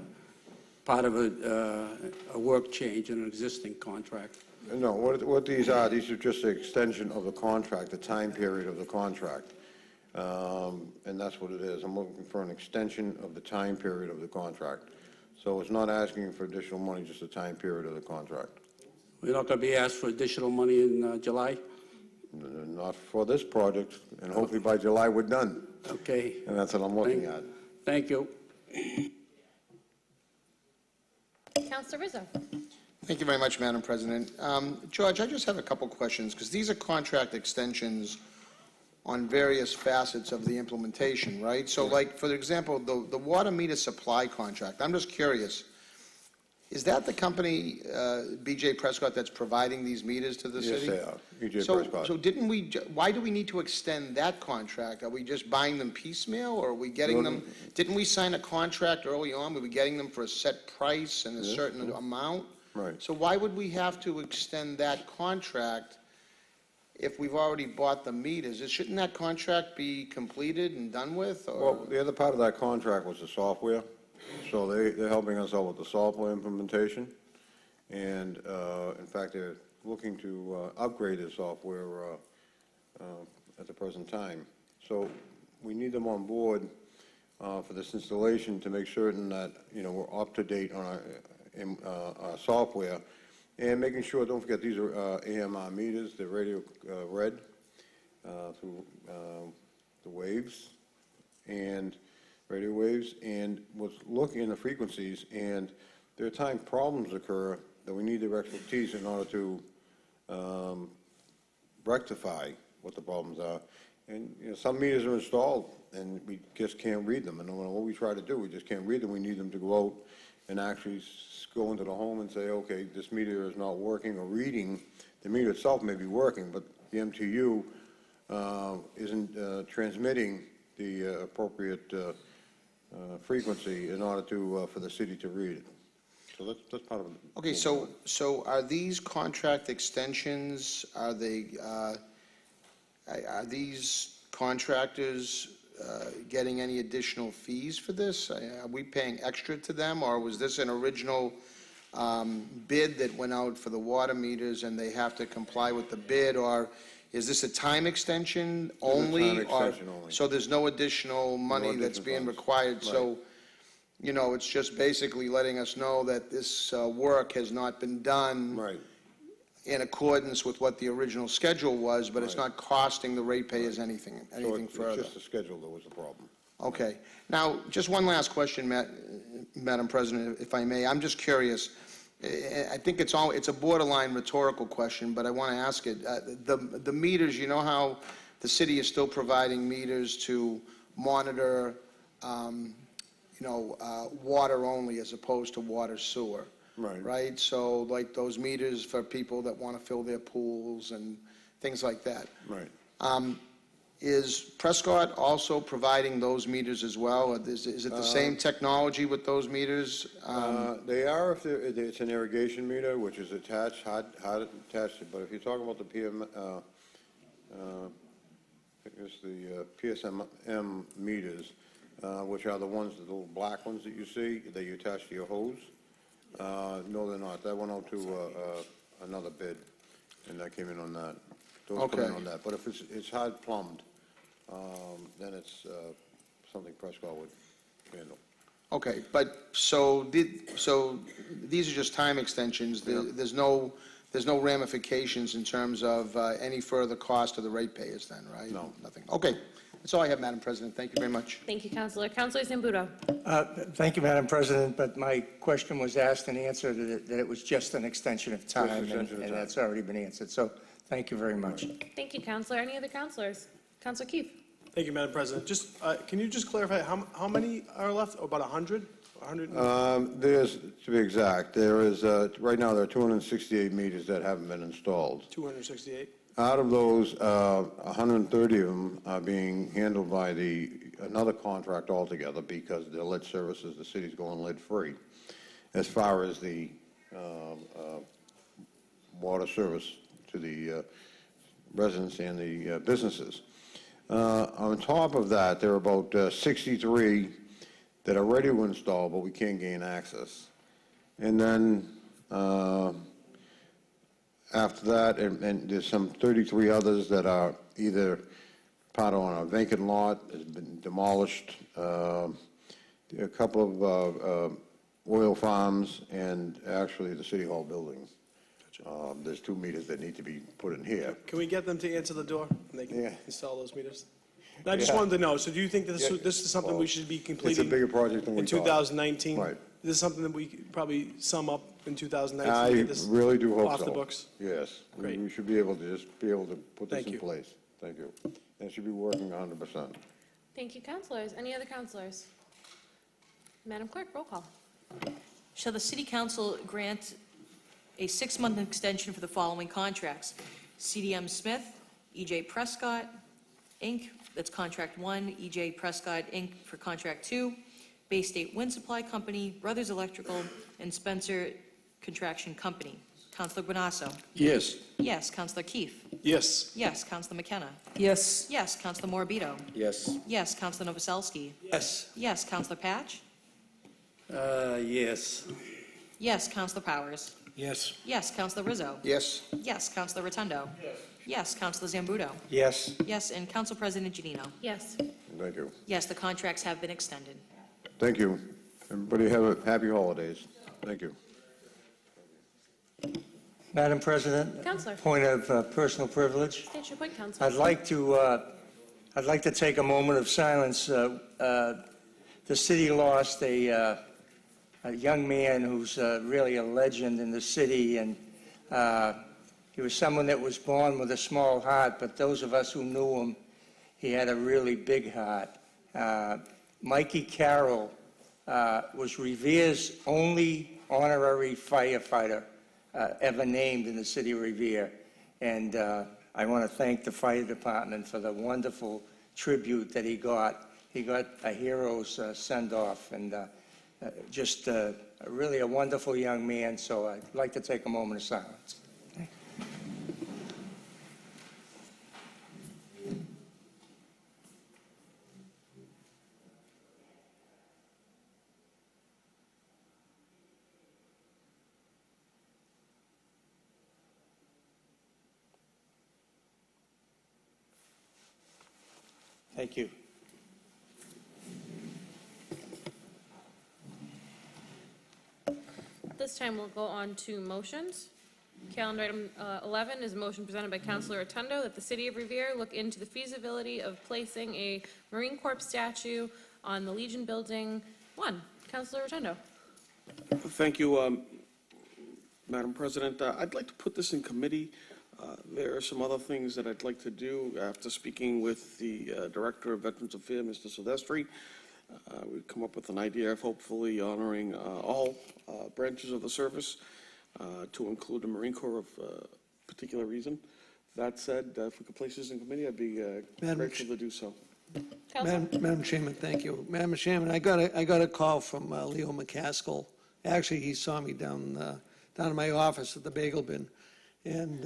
part of a work change in an existing contract? No, what these are just an extension of the contract, the time period of the contract. And that's what it is. I'm looking for an extension of the time period of the contract. So it's not asking for additional money, just the time period of the contract. We're not going to be asked for additional money in July? Not for this project, and hopefully by July we're done. Okay. And that's what I'm looking at. Thank you. Counselor Rizzo. Thank you very much, Madam President. George, I just have a couple questions, because these are contract extensions on various facets of the implementation, right? So like, for example, the water meter supply contract, I'm just curious, is that the company, BJ Prescott, that's providing these meters to the city? Yes, they are. BJ So Prescott. why do we need to extend that contract? Are we just buying them piecemeal, or are we getting them, didn't we sign a contract early on? Were we getting them for a set price and a certain amount? Right. So why would we have to extend that contract if we've already bought the meters? Shouldn't that contract be completed and done with, or? Well, the other part of that contract was the software. So they're helping us out with the software implementation. And in fact, they're looking to upgrade the software at the present time. So we need them on board for this installation to make certain that, we're up to date on our software. And making sure, don't forget, these are AMR meters, they're radio read through the waves. and radio waves, and was looking in the frequencies, and there are times problems occur that we need their expertise in order to rectify what the problems are. And, some meters are installed, and we just can't read them. And no matter what we try to do, we just can't read them. We need them to go out and actually go into the home and say, okay, this meter is not working or reading. The meter itself may be working, but the MTU isn't transmitting the appropriate frequency in order to, for the city to read it. So that's part of it. Okay, so are these contract extensions, are these contractors getting any additional fees for this? Are we paying extra to them, or was this an original bid that went out for the water meters and they have to comply with the bid, or is this a time extension only? It's a time extension only. So there's no additional money that's additional being funds. required? So, it's just basically letting us know that this work has not been done Right. in accordance with what the original schedule was, but it's Right. not costing the ratepayers anything So it's further. just the schedule that was the problem. Okay. Now, just one last question, Madam President, if I may. I'm just curious. I think it's a borderline rhetorical question, but I want to ask it. The meters, you know how the city is still providing meters to monitor, water only as opposed to water sewer? Right. Right? So like those meters for people that want to fill their pools and things like that. Right. Is Prescott also providing those meters as well? Or is it the same technology with those meters? They are if it's an irrigation meter, which is attached, hard attached, but if you're talking about the I think it's the PSM meters, which are the ones, the little black ones that you see, that you attach to your hose. No, they're not. That went out to another bid, and that came in on that. Those come in Okay. on that. But if it's hard plumbed, then it's something Prescott would handle. Okay, but so these are just time extensions. There's no ramifications in terms of any further cost to the ratepayers then, right? No. Nothing. Okay. That's all I have, Madam President. Thank you very much. Thank you, Counselor. Counselor Zambudo. Thank you, Madam President, but my question was asked and answered that it was just an extension of time, extension of and time. that's already been answered. So thank you very much. Thank you, Counselor. Any other counselors? Counselor Keefe. Thank you, Madam President. Just, can you just clarify, how many are left? About 100? 100? There's, to be exact, there is, right now, there are 268 meters that haven't been installed. 268? Out of those, 130 of them are being handled by another contract altogether because the lead services, the city's going lead-free. As far as the water service to the residents and the businesses. On top of that, there are about 63 that are ready to install, but we can't gain access. And then after that, and there's some 33 others that are either part on a vacant lot, has been demolished, a couple of oil farms, and actually the City Hall building. There's 2 meters that need to be put in here. Can we get them to answer the door and they can Yeah. install those meters? And I just Yeah. wanted to know, so do you think that Yeah. this is something we Well, should be It's a completing bigger project than we in thought. 2019? Right. This is something that we could probably sum up in 2019? I get this really do hope so. Off the books? Yes. Great. We should be able to put this Thank in you. place. Thank you. And it should be working 100%. Thank you, counselors. Any other counselors? Madam Clerk, roll call. Shall the City Council grant a 6-month extension for the following contracts? CDM Smith, EJ Prescott, Inc., that's Contract 1, EJ Prescott, Inc. for Contract 2, Bay State Wind Supply Company, Brothers Electrical, and Spencer Contraction Company. Counselor Guanasso? Yes. Yes. Counselor Keefe? Yes. Yes. Counselor McKenna? Yes. Yes. Counselor Morbido? Yes. Yes. Counselor Novoselsky? Yes. Yes. Counselor Patch? Yes. Yes. Counselor Powers? Yes. Yes. Counselor Rizzo? Yes? Yes. Counselor Rotundo? Yes. Counselor Zambudo? Yes. Yes. And Council President Janino? Yes. Thank you. Yes, the contracts have been extended. Thank you. Everybody have a happy holidays. Thank you. Madam President? Counselor. Point of personal privilege. State your point, Counselor. I'd like to I'd like to take a moment of silence. The city lost a young man who's really a legend in the city, and he was someone that was born with a small heart, but those of us who knew him, he had a really big heart. Mikey Carroll was Revere's only honorary firefighter ever named in the city of Revere. And I want to thank the fire department for the wonderful tribute that he got. He got a hero's send-off, and just really a wonderful young man, so I'd like to take a moment of silence. Thank you. This time we'll go on to motions. Calendar item 11 is a motion presented by Councilor Rotundo that the City of Revere look into the feasibility of placing a Marine Corps statue on the Legion Building 1. Councilor Rotundo. Thank you, Madam President. I'd like to put this in committee. There are some other things that I'd like to do after speaking with the Director of Veterans Affairs, Mr. Silvestri. We've come up with an idea of hopefully honoring all branches of the service to include the Marine Corps of particular reason. That said, if we could place this in committee, I'd be grateful to do so. Madam Chairman, thank you. Madam Chairman, I got a call from Leo McCaskill. Actually, he saw me down in my office at the Bagel Bin, and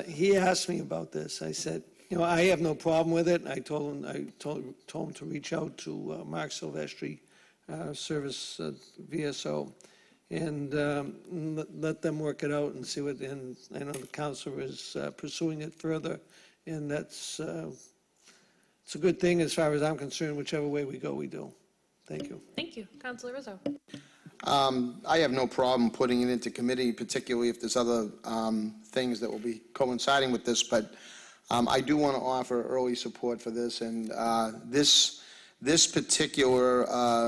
he asked me about this. I said, I have no problem with it. I told him to reach out to Mark Silvestri, Service VSO, and let them work it out and see what. And I know the council is pursuing it further, and it's a good thing as far as I'm concerned. Whichever way we go, we do. Thank you. Thank you. Councilor Rizzo. I have no problem putting it into committee, particularly if there's other things that will be coinciding with this, but I do want to offer early support for this, and this particular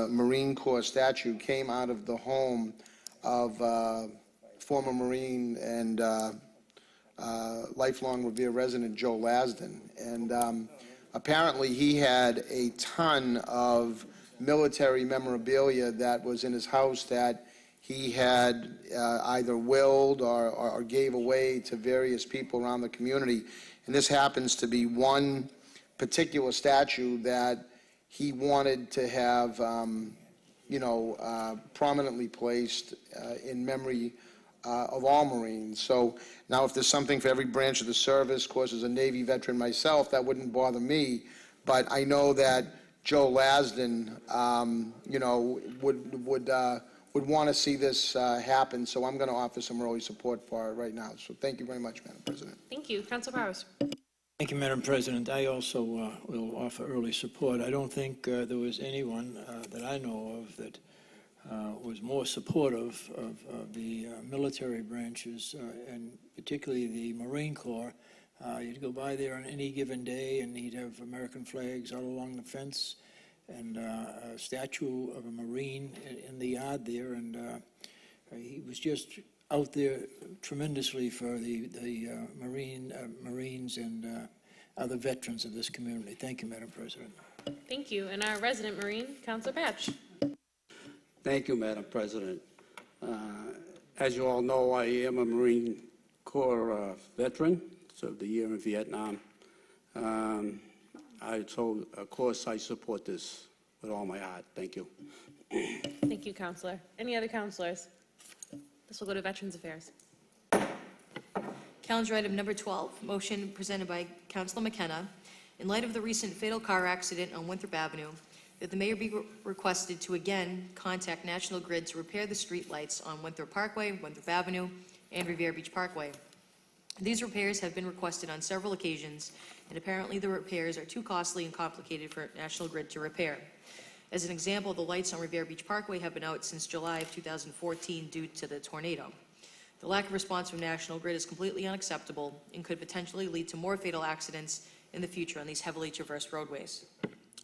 Marine Corps statue came out of the home of former Marine and lifelong Revere resident Joe Lasden, and apparently he had a ton of military memorabilia that was in his house that he had either willed or gave away to various people around the community. And this happens to be one particular statue that he wanted to have, prominently placed in memory of all Marines. So now if there's something for every branch of the service, of course, as a Navy veteran myself, that wouldn't bother me. But I know that Joe Lasden, would want to see this happen, so I'm going to offer some early support for it right now. So thank you very much, Madam President. Thank you. Councilor Powers. Thank you, Madam President. I also will offer early support. I don't think there was anyone that I know of that was more supportive of the military branches, and particularly the Marine Corps. You'd go by there on any given day, and he'd have American flags all along the fence, and a statue of a Marine in the yard there, and he was just out there tremendously for the Marines and other veterans of this community. Thank you, Madam President. Thank you. And our resident Marine, Councilor Patch. Thank you, Madam President. As you all know, I am a Marine Corps veteran, served a year in Vietnam. Of course, I support this with all my heart. Thank you. Thank you, Councilor. Any other councilors? This will go to Veterans Affairs. Calendar item number 12, motion presented by Councilor McKenna. In light of the recent fatal car accident on Winthrop Avenue, that the mayor be requested to again contact National Grid to repair the street lights on Winthrop Parkway, Winthrop Avenue, and Revere Beach Parkway. These repairs have been requested on several occasions, and apparently the repairs are too costly and complicated for National Grid to repair. As an example, the lights on Revere Beach Parkway have been out since July of 2014 due to the tornado. The lack of response from National Grid is completely unacceptable and could potentially lead to more fatal accidents in the future on these heavily traversed roadways.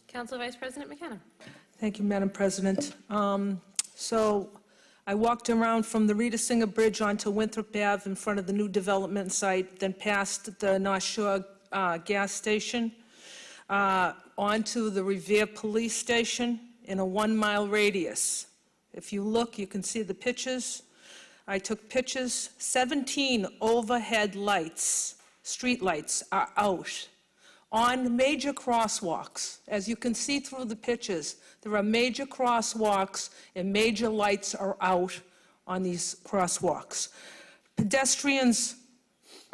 Council Vice President McKenna. Thank you, Madam President. So I walked around from the Rita Singer Bridge onto Winthrop Ave in front of the new development site, then past the North Shore gas station, onto the Revere Police Station in a 1-mile radius. If you look, you can see the pictures. I took pictures. 17 overhead lights, street lights, are out on major crosswalks. As you can see through the pictures, there are major crosswalks and major lights are out on these crosswalks. Pedestrians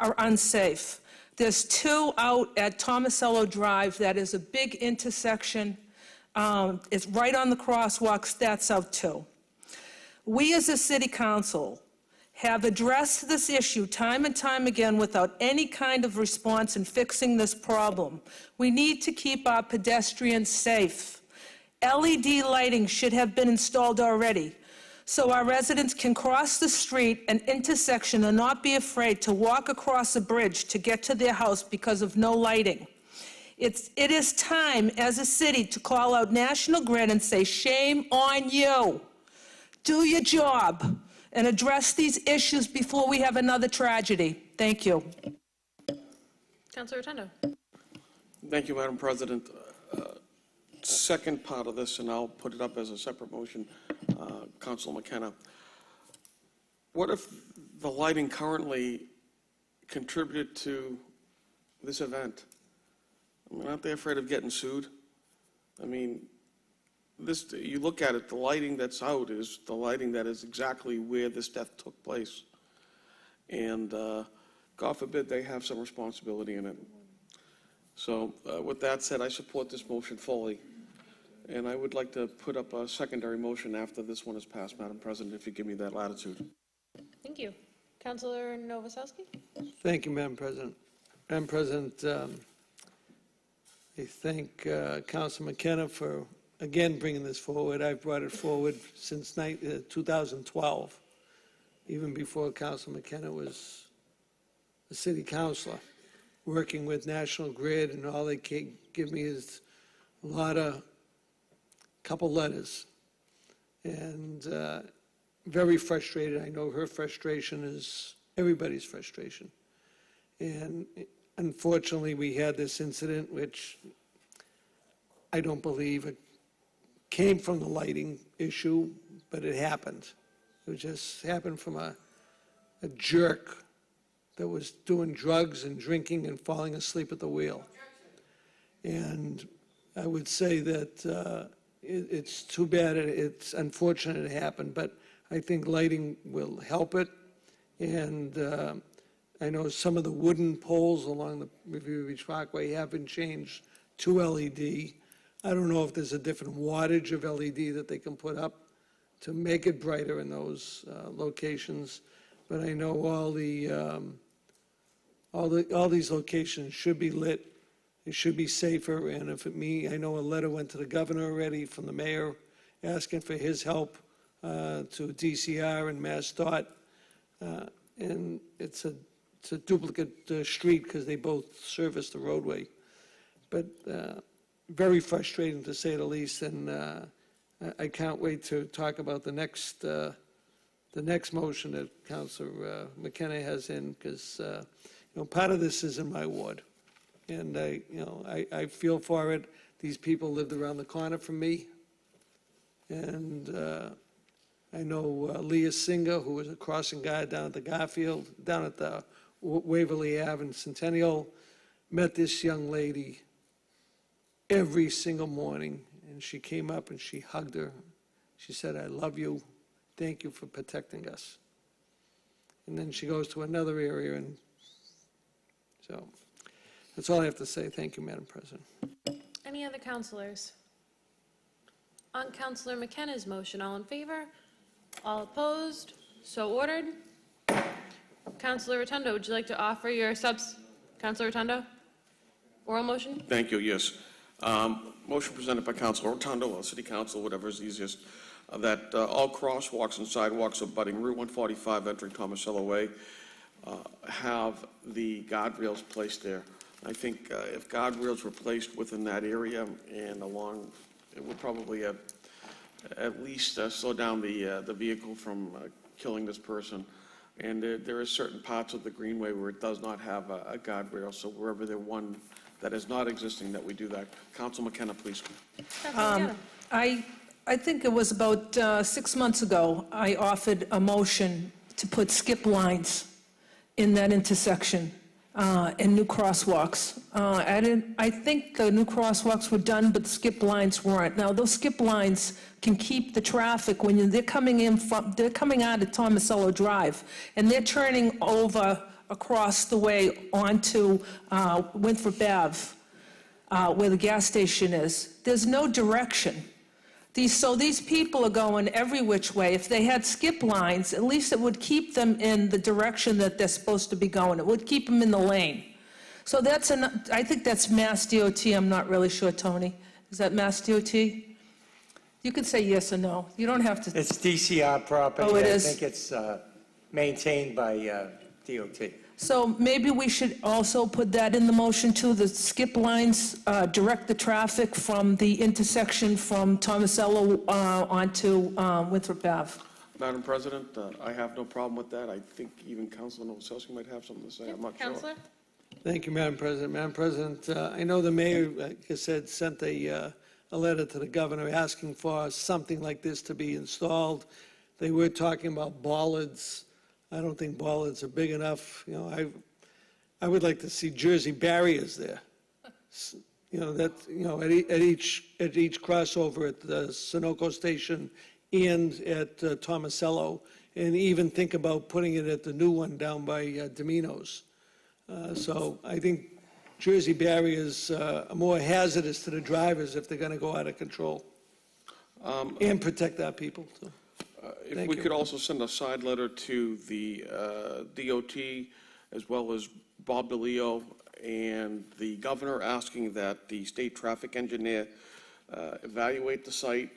are unsafe. There's 2 out at Tomasello Drive. That is a big intersection. It's right on the crosswalks. That's out too. We as a city council have addressed this issue time and time again without any kind of response in fixing this problem. We need to keep our pedestrians safe. LED lighting should have been installed already, so our residents can cross the street, an intersection, and not be afraid to walk across a bridge to get to their house because of no lighting. It is time as a city to call out National Grid and say, shame on you. Do your job and address these issues before we have another tragedy. Thank you. Councilor Rotundo. Thank you, Madam President. Second part of this, and I'll put it up as a separate motion, Councilor McKenna. What if the lighting currently contributed to this event? I mean, aren't they afraid of getting sued? I mean, this, you look at it, the lighting that's out is the lighting that is exactly where this death took place. And God forbid they have some responsibility in it. So with that said, I support this motion fully. And I would like to put up a secondary motion after this one is passed, Madam President, if you give me that latitude. Thank you. Councilor Novoselsky. Thank you, Madam President. Madam President, I thank Councilor McKenna for, again, bringing this forward. I've brought it forward since 2012, even before Councilor McKenna was a city councilor, working with National Grid, and all they can give me is couple letters. And very frustrated. I know her frustration is everybody's frustration. And unfortunately, we had this incident, which I don't believe it came from the lighting issue, but it happened. It just happened from a jerk that was doing drugs and drinking and falling asleep at the wheel. And I would say that it's too bad, it's unfortunate it happened, but I think lighting will help it. And I know some of the wooden poles along the Revere Beach Parkway have been changed to LED. I don't know if there's a different wattage of LED that they can put up to make it brighter in those locations, but I know all these locations should be lit. It should be safer, and if it I know a letter went to the governor already from the mayor asking for his help to DCR and MassDOT, and it's a duplicate street because they both service the roadway. But very frustrating to say the least, and I can't wait to talk about the next motion that Councilor McKenna has in, because part of this is in my ward. And I feel for it. These people lived around the corner from me. And I know Leah Singer, who was a crossing guard down at the Garfield, down at the Waverly Ave and Centennial, met this young lady every single morning. And she came up and she hugged her. She said, "I love you. Thank you for protecting us." And then she goes to another area, and so that's all I have to say. Thank you, Madam President. Any other councilors? On Councilor McKenna's motion, all in favor? All opposed? So ordered. Councilor Rotundo, would you like to offer your Councilor Rotundo? Oral motion? Thank you, yes. Motion presented by Councilor Rotundo, or City Council, whatever is easiest. that all crosswalks and sidewalks abutting Route 145 entering Tomasello Way have the guardrails placed there. I think if guardrails were placed within that area and along, it would probably at least slow down the vehicle from killing this person. And there are certain parts of the Greenway where it does not have a guardrail, so wherever there's one that is not existing, that we do that. Council McKenna, please. I think it was about 6 months ago, I offered a motion to put skip lines in that intersection and new crosswalks. I think the new crosswalks were done, but the skip lines weren't. Now, those skip lines can keep the traffic when they're coming out of Tomasello Drive, and they're turning over across the way onto Winthrop Ave, where the gas station is. There's no direction. So these people are going every which way. If they had skip lines, at least it would keep them in the direction that they're supposed to be going. It would keep them in the lane. So I think that's Mass DOT. I'm not really sure, Tony. Is that Mass DOT? You can say yes or no. You don't have to. It's DCR property. Oh, it is? I think it's maintained by DOT. So maybe we should also put that in the motion too, the skip lines direct the traffic from the intersection from Tomasello onto Winthrop Ave. Madam President, I have no problem with that. I think even Councilor Novoselsky might have something to say. I'm not sure. Counselor? Thank you, Madam President. Madam President, I know the mayor, like I said, sent a letter to the governor asking for something like this to be installed. They were talking about bollards. I don't think bollards are big enough. You know, I would like to see Jersey barriers there. At each crossover at the Sunoco station and at Tomasello, and even think about putting it at the new one down by Domino's. So I think Jersey barriers are more hazardous to the drivers if they're going to go out of control, and protect our people, too. If Thank we you. could also send a side letter to the DOT, as well as Bob DeLeo and the governor, asking that the state traffic engineer evaluate the site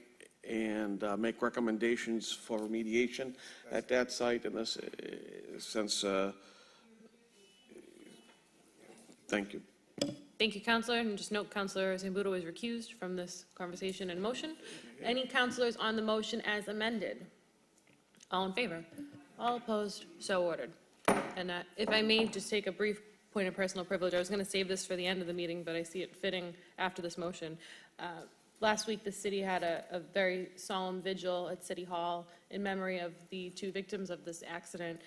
and make recommendations for remediation at that site in this sense. Thank you. Thank you, Counselor. And just note, Counselor Zambudo is recused from this conversation and motion. Any counselors on the motion as amended? All in favor? All opposed? So ordered. And if I may just take a brief point of personal privilege, I was going to save this for the end of the meeting, but I see it fitting after this motion. Last week, the city had a very solemn vigil at City Hall in memory of the two victims of this accident,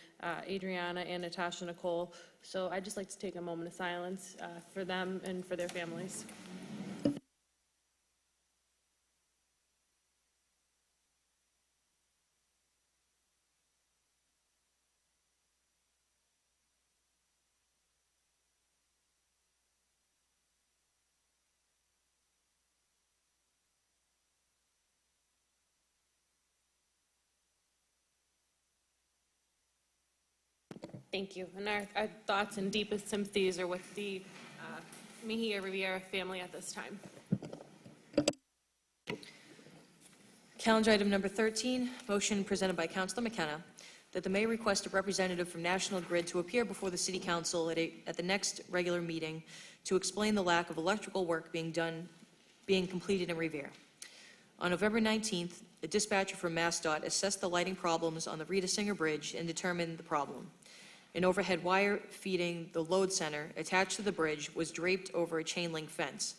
Adriana and Natasha Nicole. So I'd just like to take a moment of silence for them and for their families. Thank you. And our thoughts and deepest sympathies are with the Mejia Riviera family at this time. Calendar item number 13, motion presented by Councilor McKenna, that the mayor request a representative from National Grid to appear before the City Council at the next regular meeting to explain the lack of electrical work being completed in Revere. On November 19th, a dispatcher from MassDOT assessed the lighting problems on the Rita Singer Bridge and determined the problem. An overhead wire feeding the load center attached to the bridge was draped over a chain link fence.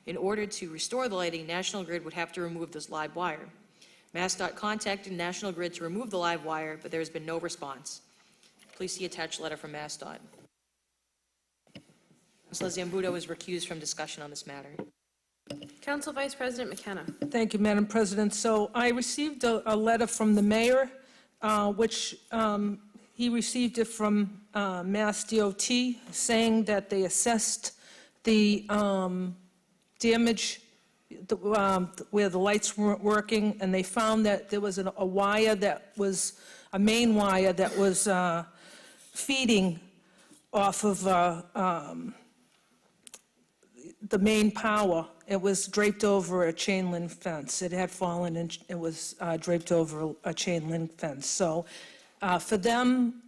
In order to restore the lighting, National Grid would have to remove this live wire. MassDOT contacted National Grid to remove the live wire, but there has been no response. Please see attached letter from MassDOT. Councilor Zambudo is recused from discussion on this matter. Council Vice President McKenna. Thank you, Madam President. So I received a letter from the mayor, which he received it from Mass DOT, saying that they assessed the damage where the lights weren't working, and they found that there was a wire that was, a main wire that was feeding off of the main power, it was draped over a chain link fence. It had fallen and it was draped over a chain link fence. So for them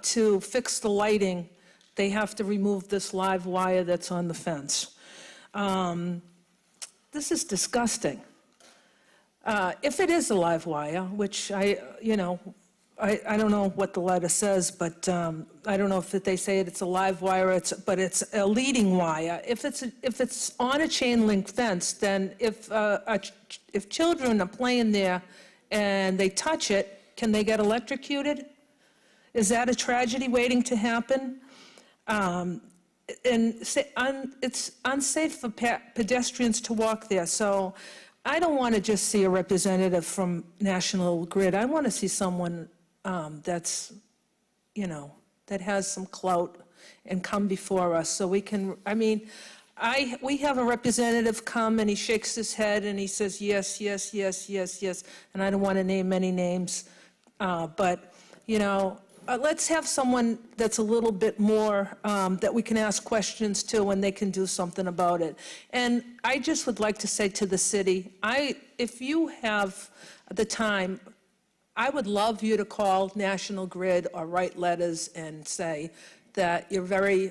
to fix the lighting, they have to remove this live wire that's on the fence. This is disgusting. If it is a live wire, which I don't know what the letter says, but I don't know if they say it's a live wire, but it's a leading wire. If it's on a chain link fence, then if children are playing there and they touch it, can they get electrocuted? Is that a tragedy waiting to happen? And it's unsafe for pedestrians to walk there. So I don't want to just see a representative from National Grid. I want to see someone that's, that has some clout and come before us so we can, we have a representative come and he shakes his head and he says, yes, yes, yes, yes, yes, and I don't want to name any names, but, let's have someone that's a little bit more, that we can ask questions to and they can do something about it. And I just would like to say to the city, if you have the time, I would love you to call National Grid or write letters and say that you're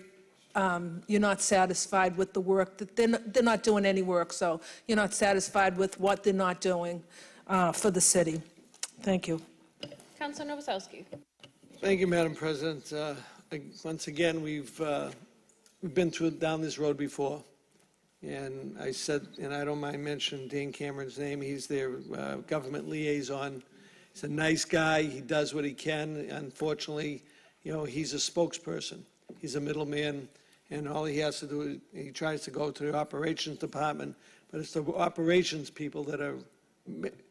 not satisfied with the work, that they're not doing any work, so you're not satisfied with what they're not doing for the city. Thank you. Councilor Novoselsky. Thank you, Madam President. Once again, we've been down this road before, and I said, and I don't mind mentioning Dan Cameron's name, he's their government liaison. He's a nice guy, he does what he can. Unfortunately, he's a spokesperson. He's a middleman, and all he has to do is, he tries to go to the operations department, but it's the operations people that are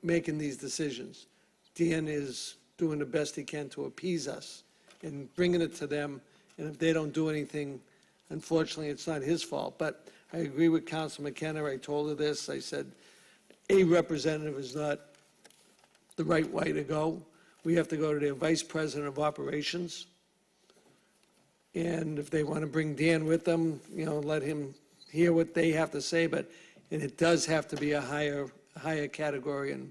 making these decisions. Dan is doing the best he can to appease us and bringing it to them, and if they don't do anything, unfortunately, it's not his fault. But I agree with Council McKenna. I told her this. I said, a representative is not the right way to go. We have to go to their vice president of operations. And if they want to bring Dan with them, let him hear what they have to say. And it does have to be a higher category and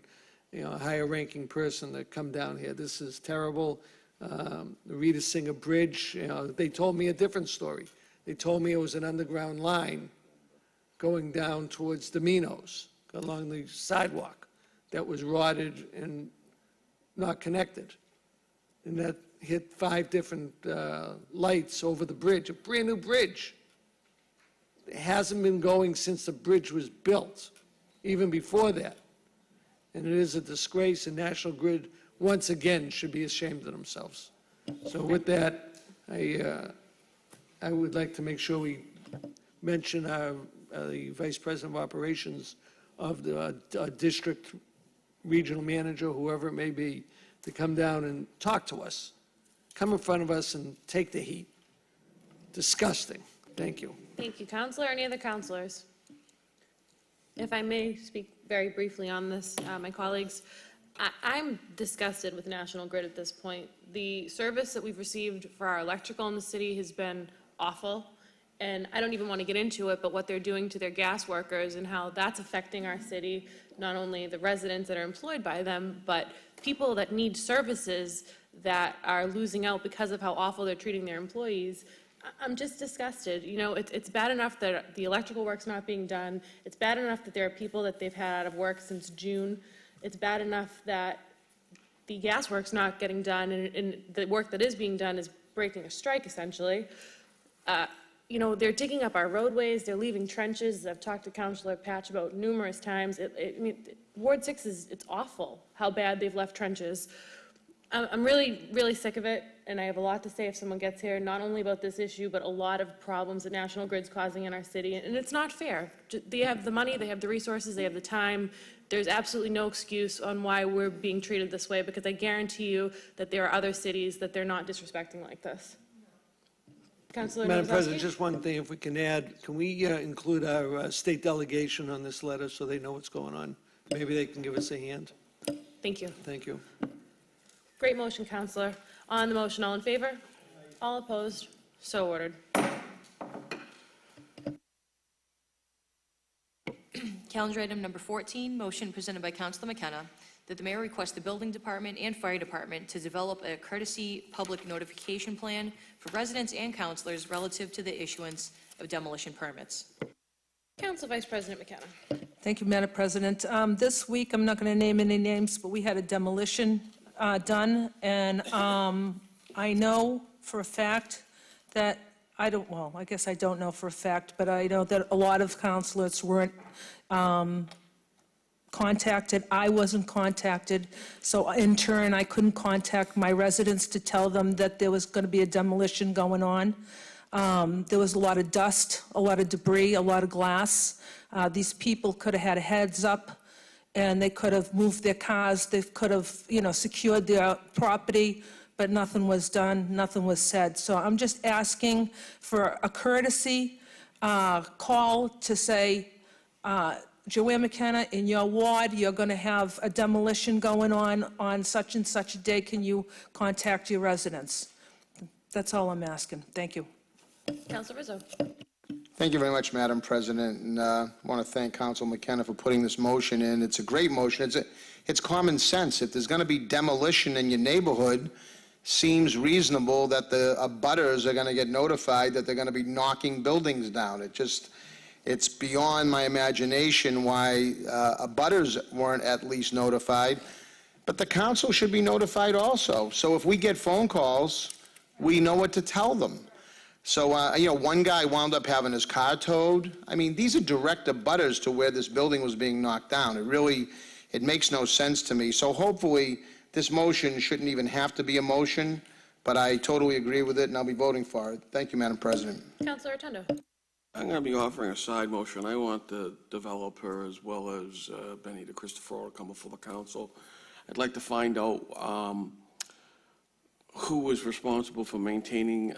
a higher ranking person that come down here. This is terrible. The Rita Singer Bridge, they told me a different story. They told me it was an underground line going down towards Domino's along the sidewalk that was rotted and not connected. And that hit 5 different lights over the bridge, a brand new bridge. It hasn't been going since the bridge was built, even before that. And it is a disgrace, and National Grid, once again, should be ashamed of themselves. So with that, I would like to make sure we mention the Vice President of Operations of the district regional manager, whoever it may be, to come down and talk to us, come in front of us and take the heat. Disgusting. Thank you. Thank you, Councilor. Any other councilors? If I may speak very briefly on this, my colleagues, I'm disgusted with National Grid at this point. The service that we've received for our electrical in the city has been awful, and I don't even want to get into it, but what they're doing to their gas workers and how that's affecting our city, not only the residents that are employed by them, but people that need services that are losing out because of how awful they're treating their employees. I'm just disgusted. It's bad enough that the electrical work's not being done. It's bad enough that there are people that they've had out of work since June. It's bad enough that the gas work's not getting done, and the work that is being done is breaking a strike, essentially. They're digging up our roadways. They're leaving trenches. I've talked to Councilor Patch about numerous times. Ward 6 it's awful how bad they've left trenches. I'm really, really sick of it, and I have a lot to say if someone gets here, not only about this issue, but a lot of problems that National Grid's causing in our city, and it's not fair. They have the money, they have the resources, they have the time. There's absolutely no excuse on why we're being treated this way, because I guarantee you that there are other cities that they're not disrespecting like this. Councilor Madam Novoselsky? President, just one thing, if we can add, can we include our state delegation on this letter so they know what's going on? Maybe they can give us a hand. Thank you. Thank you. Great motion, Councilor. On the motion, all in favor? All opposed? So ordered. Calendar item number 14, motion presented by Councilor McKenna, that the mayor request the building department and fire department to develop a courtesy public notification plan for residents and councilors relative to the issuance of demolition permits. Council Vice President McKenna. Thank you, Madam President. This week, I'm not going to name any names, but we had a demolition done, and I know for a fact that, I guess I don't know for a fact, but I know that a lot of councilors weren't contacted. I wasn't contacted, so in turn, I couldn't contact my residents to tell them that there was going to be a demolition going on. There was a lot of dust, a lot of debris, a lot of glass. These people could have had a heads up, and they could have moved their cars, they could have, secured their property, but nothing was done, nothing was said. So I'm just asking for a courtesy call to say, Joanne McKenna, in your ward, you're going to have a demolition going on such and such a day. Can you contact your residents? That's all I'm asking. Thank you. Councilor Rizzo. Thank you very much, Madam President, and I want to thank Council McKenna for putting this motion in. It's a great motion. It's common sense. If there's going to be demolition in your neighborhood, seems reasonable that the abutters are going to get notified that they're going to be knocking buildings down. It's beyond my imagination why abutters weren't at least notified, but the council should be notified also. So if we get phone calls, we know what to tell them. So, one guy wound up having his car towed. I mean, these are direct abutters to where this building was being knocked down. It makes no sense to me. So hopefully, this motion shouldn't even have to be a motion, but I totally agree with it, and I'll be voting for it. Thank you, Madam President. Councilor Rotundo. I'm going to be offering a side motion. I want the developer as well as Benny DeCristofaro to come before the council. I'd like to find out who was responsible for maintaining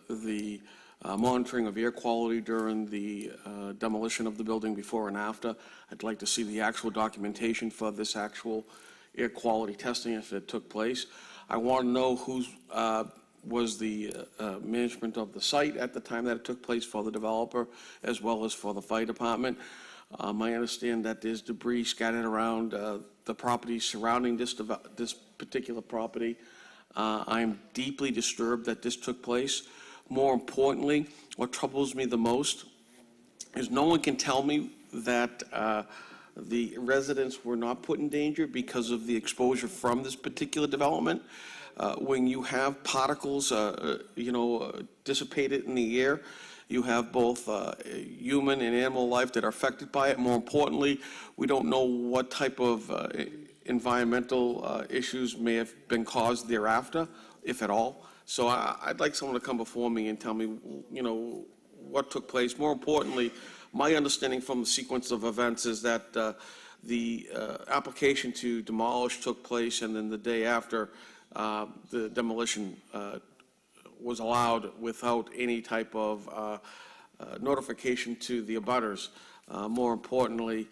the monitoring of air quality during the demolition of the building before and after. I'd like to see the actual documentation for this actual air quality testing if it took place. I want to know who was the management of the site at the time that it took place for the developer as well as for the fire department. I understand that there's debris scattered around the property surrounding this particular property. I'm deeply disturbed that this took place. More importantly, what troubles me the most is no one can tell me that the residents were not put in danger because of the exposure from this particular development. When you have particles, dissipated in the air, you have both human and animal life that are affected by it. More importantly, we don't know what type of environmental issues may have been caused thereafter, if at all. So I'd like someone to come before me and tell me, what took place. More importantly, my understanding from the sequence of events is that the application to demolish took place, and then the day after, the demolition was allowed without any type of notification to the abutters. More importantly,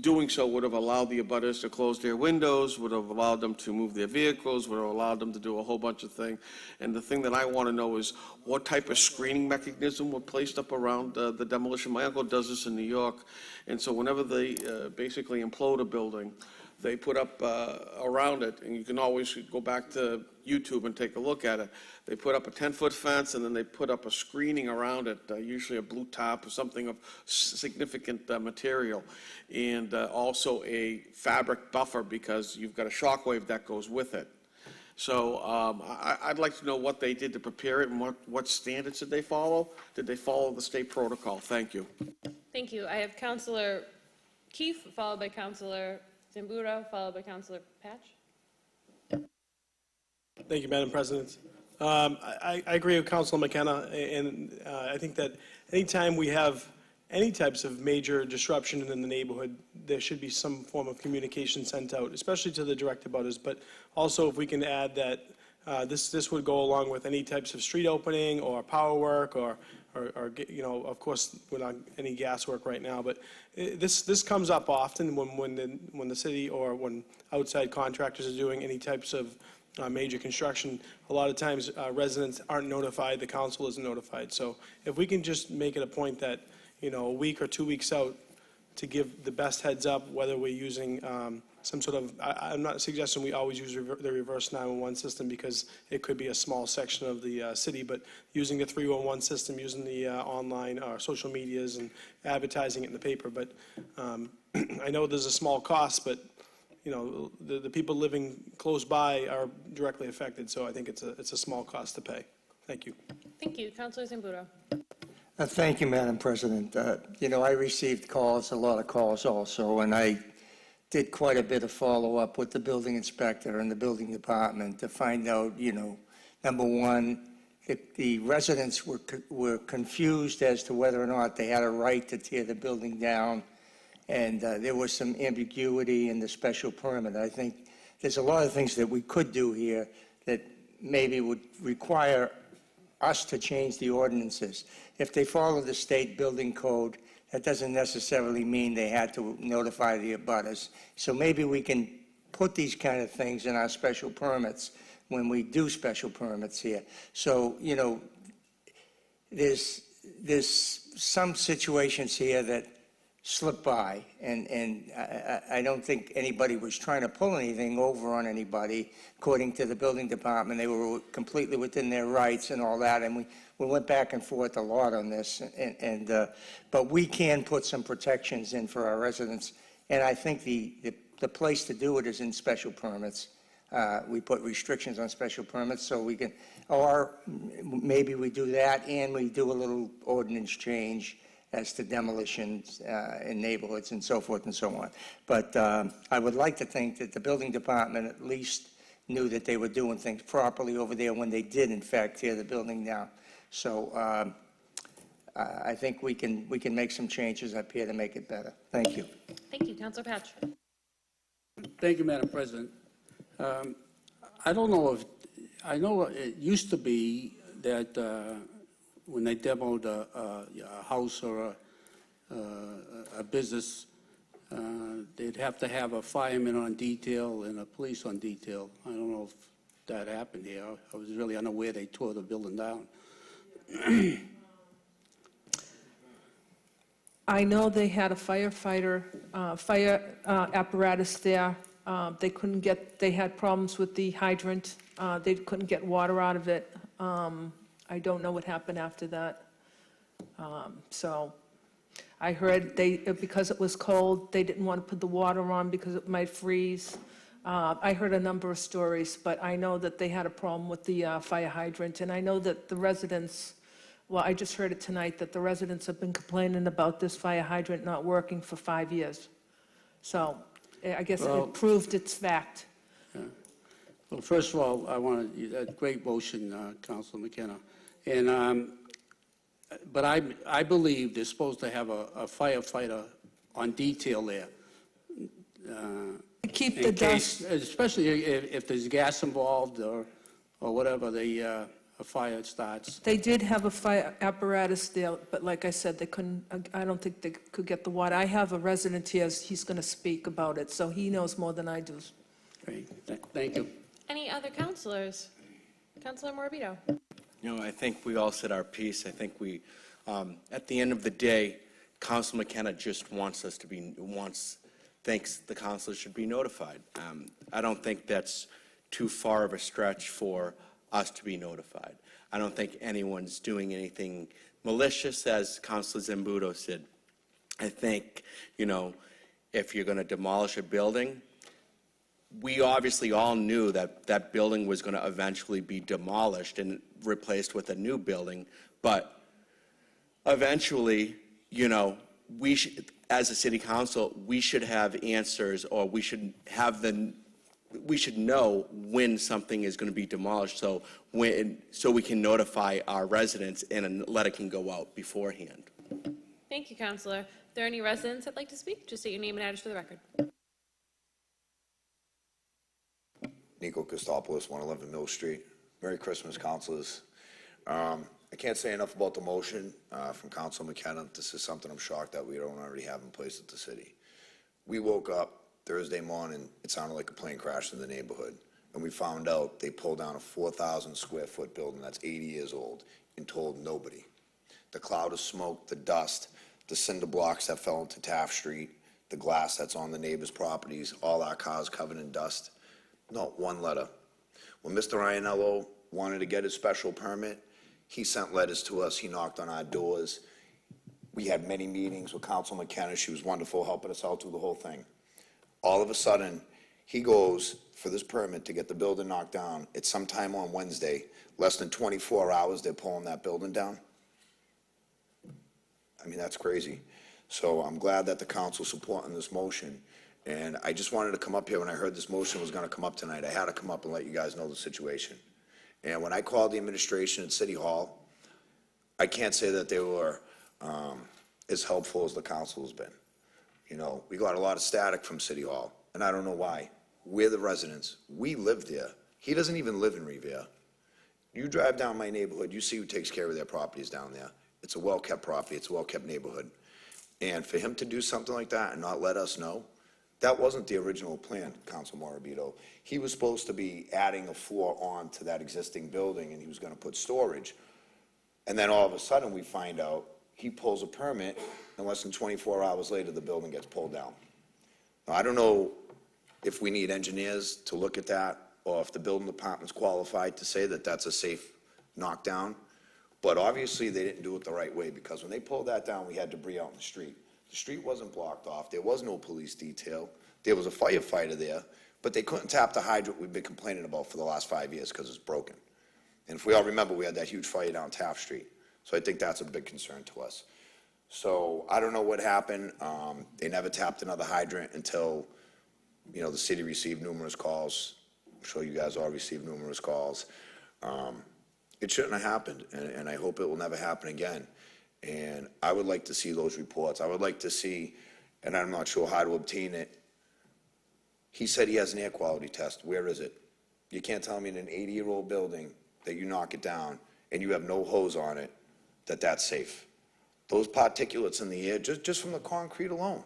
doing so would have allowed the abutters to close their windows, would have allowed them to move their vehicles, would have allowed them to do a whole bunch of things. And the thing that I want to know is what type of screening mechanism were placed up around the demolition. My uncle does this in New York, and so whenever they basically implode a building, they put up around it, and you can always go back to YouTube and take a look at it. They put up a 10-foot fence, and then they put up a screening around it, usually a blue top or something of significant material, and also a fabric buffer because you've got a shock wave that goes with it. So I'd like to know what they did to prepare it and what standards did they follow? Did they follow the state protocol? Thank you. Thank you. I have Councilor Keefe, followed by Councilor Zamburo, followed by Councilor Patch. Thank you, Madam President. I agree with Councilor McKenna, and I think that anytime we have any types of major disruption in the neighborhood, there should be some form of communication sent out, especially to the direct abutters. But also, if we can add that this would go along with any types of street opening or power work or of course, we're not any gas work right now, but this comes up often when the city or when outside contractors are doing any types of major construction. A lot of times residents aren't notified, the council isn't notified. So if we can just make it a point that, a week or 2 weeks out, to give the best heads up, whether we're using some sort of, I'm not suggesting we always use the reverse 911 system because it could be a small section of the city, but using the 311 system, using the online social medias and advertising it in the paper. But I know there's a small cost, but you know, the people living close by are directly affected, so I think it's a small cost to pay. Thank you. Thank you. Councilor Zambudo. Thank you, Madam President. You know, I received calls, a lot of calls also, and I did quite a bit of follow-up with the building inspector and the building department to find out, you know, number one, the residents were confused as to whether or not they had a right to tear the building down, and there was some ambiguity in the special permit. I think there's a lot of things that we could do here that maybe would require us to change the ordinances. If they follow the state building code, that doesn't necessarily mean they had to notify the abutters. So maybe we can put these kind of things in our special permits when we do special permits here. So, you know, there's some situations here that slip by, and I don't think anybody was trying to pull anything over on anybody. According to the building department, they were completely within their rights and all that, and we went back and forth a lot on this, but we can put some protections in for our residents, and I think the place to do it is in special permits. We put restrictions on special permits so we can, or maybe we do that and we do a little ordinance change as to demolitions in neighborhoods and so forth and so on. But I would like to think that the building department at least knew that they were doing things properly over there when they did in fact tear the building down. So I think we can make some changes up here to make it better. Thank you. Thank you. Councilor Patch. Thank you, Madam President. I don't know if, I know it used to be that when they demoed a house or a business, they'd have to have a fireman on detail and a police on detail. I don't know if that happened here. I was really unaware they tore the building down. I know they had a firefighter, fire apparatus there. They couldn't get, they had problems with the hydrant. They couldn't get water out of it. I don't know what happened after that. So I heard because it was cold, they didn't want to put the water on because it might freeze. I heard a number of stories, but I know that they had a problem with the fire hydrant. And I know that the residents, well, I just heard it tonight, that the residents have been complaining about this fire hydrant not working for 5 years. So I guess it proved its fact. Yeah. Well, first of all, I want to, a great motion, Councilor McKenna. And, but I believe they're supposed to have a firefighter on detail there. Keep the dust. Especially if there's gas involved or whatever, a fire starts. They did have a fire apparatus there, but like I said, they couldn't, I don't think they could get the water. I have a resident here, he's going to speak about it, so he knows more than I do. Great, thank you. Any other councilors? Councilor Morbido. You know, I think we all said our piece. I think we, at the end of the day, Councilor McKenna just wants us to be, thinks the councilors should be notified. I don't think that's too far of a stretch for us to be notified. I don't think anyone's doing anything malicious, as Councilor Zambudo said. I think, you know, if you're going to demolish a building, we obviously all knew that that building was going to eventually be demolished and replaced with a new building, but eventually, you know, we should, as a city council, we should have answers, or we should have we should know when something is going to be demolished, so we can notify our residents and let it can go out beforehand. Thank you, Councilor. Are there any residents that'd like to speak? Just state your name and address for the record. Nico Kostopoulos, 111 Mill Street. Merry Christmas, councilors. I can't say enough about the motion from Council McKenna. This is something I'm shocked that we don't already have in place at the city. We woke up Thursday morning, it sounded like a plane crashed in the neighborhood, and we found out they pulled down a 4,000 square foot building that's 80 years old and told nobody. The cloud of smoke, the dust, the cinder blocks that fell into Taft Street, the glass that's on the neighbors' properties, all our cars covered in dust. Not one letter. When Mr. Iannello wanted to get his special permit, he sent letters to us, he knocked on our doors. We had many meetings with Council McKenna, she was wonderful, helping us out through the whole thing. All of a sudden, he goes for this permit to get the building knocked down. It's sometime on Wednesday, less than 24 hours, they're pulling that building down. I mean, that's crazy. So I'm glad that the council's supporting this motion. And I just wanted to come up here when I heard this motion was gonna come up tonight. I had to come up and let you guys know the situation. And when I called the administration at City Hall, I can't say that they were as helpful as the council has been. You know, we got a lot of static from City Hall, and I don't know why. We're the residents. We live there. He doesn't even live in Revere. You drive down my neighborhood, you see who takes care of their properties down there. It's a well-kept property, it's a well-kept neighborhood. And for him to do something like that and not let us know, that wasn't the original plan, Council Morabito. He was supposed to be adding a floor on to that existing building, and he was gonna put storage. And then all of a sudden, we find out he pulls a permit, and less than 24 hours later, the building gets pulled down. Now, I don't know if we need engineers to look at that, or if the building department's qualified to say that that's a safe knockdown. But obviously, they didn't do it the right way, because when they pulled that down, we had debris out in the street. The street wasn't blocked off, there was no police detail, there was a firefighter there, but they couldn't tap the hydrant we've been complaining about for the last 5 years, because it's broken. And if we all remember, we had that huge fire down Taft Street. So I think that's a big concern to us. So I don't know what happened. They never tapped another hydrant until, you know, the city received numerous calls. I'm sure you guys all received numerous calls. It shouldn't have happened, and I hope it will never happen again. And I would like to see those reports. I would like to see, and I'm not sure how to obtain it. He said he has an air quality test. Where is it? You can't tell me in an 80-year-old building that you knock it down and you have no hose on it, that that's safe. Those particulates in the air, just from the concrete alone,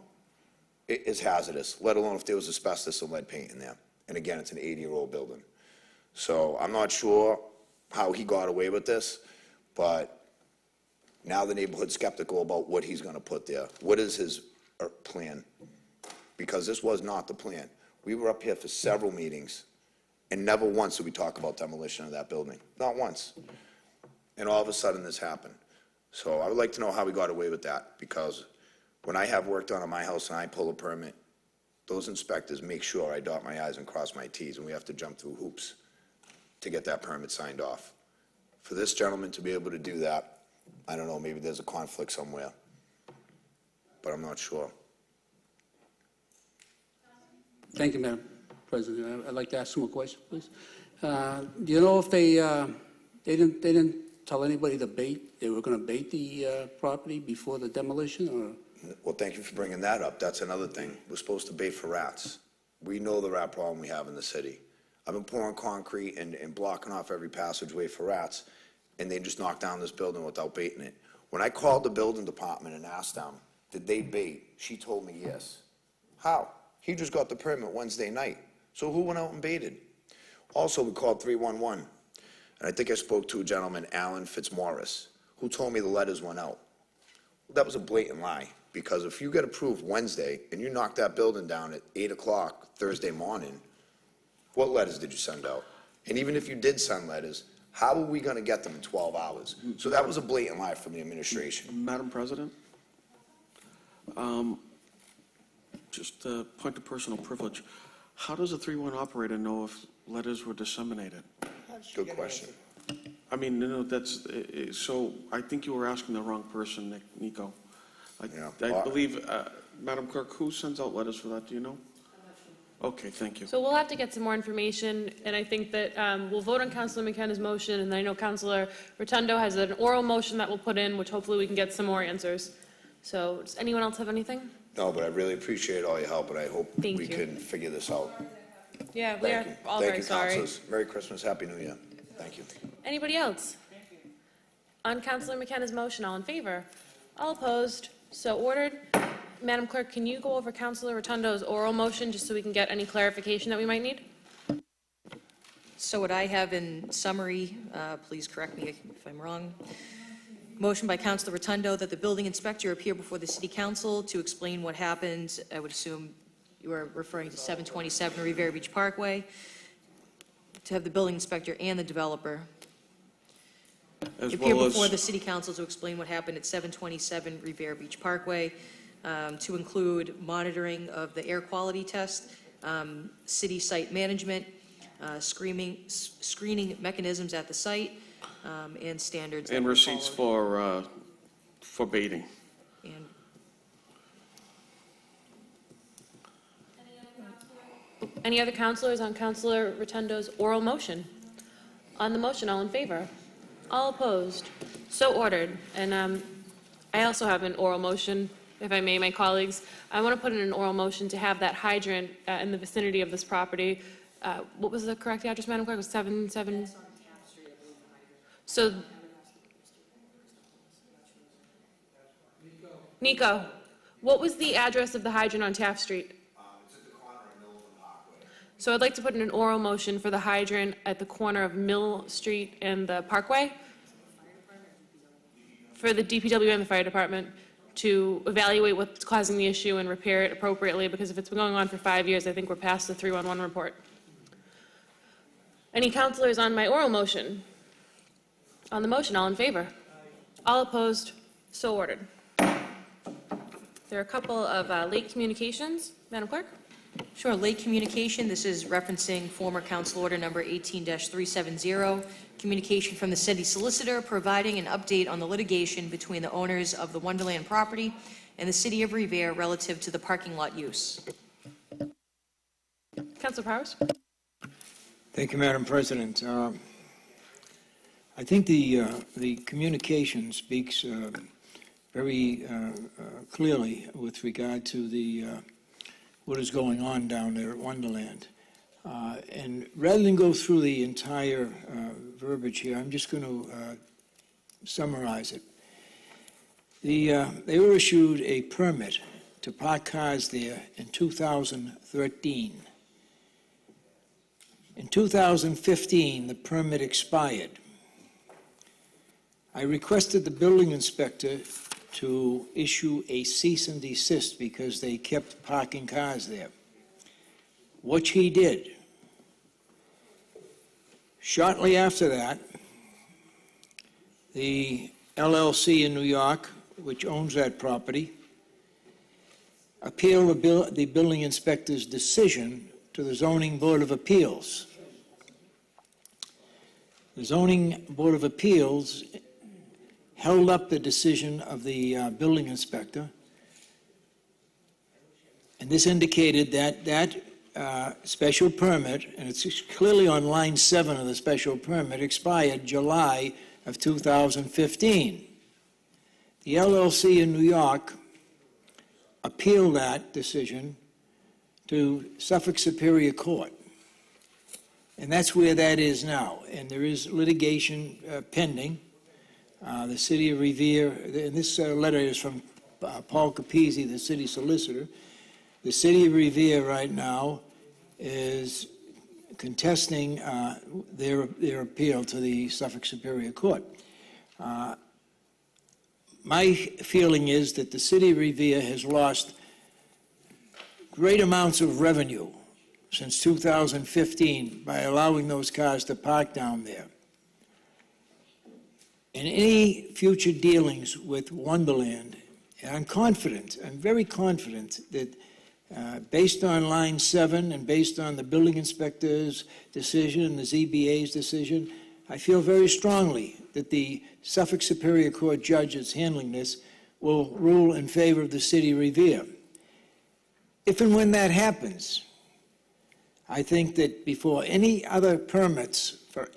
it is hazardous, let alone if there was asbestos and lead paint in there. And again, it's an 80-year-old building. So I'm not sure how he got away with this, but now the neighborhood's skeptical about what he's gonna put there. What is his plan? Because this was not the plan. We were up here for several meetings, and never once did we talk about demolition of that building. Not once. And all of a sudden, this happened. So I would like to know how we got away with that, because when I have work done on my house and I pull a permit, those inspectors make sure I dot my i's and cross my t's, and we have to jump through hoops to get that permit signed off. For this gentleman to be able to do that, I don't know, maybe there's a conflict somewhere, but I'm not sure. Thank you, Madam President. I'd like to ask some more questions, please. Do you know if they didn't tell anybody to bait, they were going to bait the property before the demolition, or? Well, thank you for bringing that up. That's another thing. We're supposed to bait for rats. We know the rat problem we have in the city. I've been pouring concrete and blocking off every passageway for rats, and they just knocked down this building without baiting it. When I called the building department and asked them, did they bait? She told me yes. How? He just got the permit Wednesday night. So who went out and baited? Also, we called 311, and I think I spoke to a gentleman, Alan Fitzmaurice, who told me the letters went out. That was a blatant lie, because if you get approved Wednesday and you knock that building down at 8 o'clock Thursday morning, what letters did you send out? And even if you did send letters, how are we going to get them in 12 hours? So that was a blatant lie from the administration. Madam President? Just a point of personal privilege. How does a 3-1 operator know if letters were disseminated? Good question. I mean, that's, so I think you were asking the wrong person, Nico. Yeah. I believe, Madam Clerk, who sends out letters for that, do you know? Okay, thank you. So we'll have to get some more information, and I think that we'll vote on Councilor McKenna's motion, and I know Councilor Rotundo has an oral motion that we'll put in, which hopefully we can get some more answers. So does anyone else have anything? No, but I really appreciate all your help, and I hope Thank we you. can figure this out. Yeah, we are Thank you. all Thank very you, sorry. councilors. Merry Christmas, Happy New Year. Thank you. Anybody else? On Councilor McKenna's motion, all in favor? All opposed? So ordered. Madam Clerk, can you go over Councilor Rotundo's oral motion, just so we can get any clarification that we might need? So what I have in summary, please correct me if I'm wrong. Motion by Councilor Rotundo that the building inspector appear before the city council to explain what happened. I would assume you are referring to 727 Riviera Beach Parkway. To have the building inspector and the developer As appear well before as, the city council to explain what happened at 727 Riviera Beach Parkway, to include monitoring of the air quality test, city site management, screening mechanisms at the site, and standards that and were receipts followed. for baiting. And Any other counselors on Counselor Rotundo's oral motion? On the motion, all in favor? All opposed? So ordered. And I also have an oral motion, if I may, my colleagues. I want to put in an oral motion to have that hydrant in the vicinity of this property. What was the correct address, Madam Clerk? It was 77? So, Nico, what was the address of the hydrant on Taft Street? So I'd like to put in an oral motion for the hydrant at the corner of Mill Street and the Parkway for the DPW and the fire department to evaluate what's causing the issue and repair it appropriately, because if it's been going on for 5 years, I think we're past the 311 report. Any counselors on my oral motion? On the motion, all in favor? All opposed? So ordered. There are a couple of late communications. Madam Clerk? Sure, late communication, this is referencing former council order number 18-370, communication from the city solicitor providing an update on the litigation between the owners of the Wonderland property and the city of Revere relative to the parking lot use. Councilor Powers? Thank you, Madam President. I think the communication speaks very clearly with regard to what is going on down there at Wonderland. And rather than go through the entire verbiage here, I'm just going to summarize it. They were issued a permit to park cars there in 2013. In 2015, the permit expired. I requested the building inspector to issue a cease and desist because they kept parking cars there, which he did. Shortly after that, the LLC in New York, which owns that property, appealed the building inspector's decision to the Zoning Board of Appeals. The Zoning Board of Appeals held up the decision of the building inspector, and this indicated that that special permit, and it's clearly on line 7 of the special permit, expired July of 2015. The LLC in New York appealed that decision to Suffolk Superior Court, and that's where that is now, and there is litigation pending. The city of Revere, and this letter is from Paul Capizzi, the city solicitor. The city of Revere right now is contesting their appeal to the Suffolk Superior Court. My feeling is that the city of Revere has lost great amounts of revenue since 2015 by allowing those cars to park down there. In any future dealings with Wonderland, and I'm very confident that based on line 7 and based on the building inspector's decision and the ZBA's decision, I feel very strongly that the Suffolk Superior Court judge that's handling this will rule in favor of the city of Revere. If and when that happens, I think that before any other permits for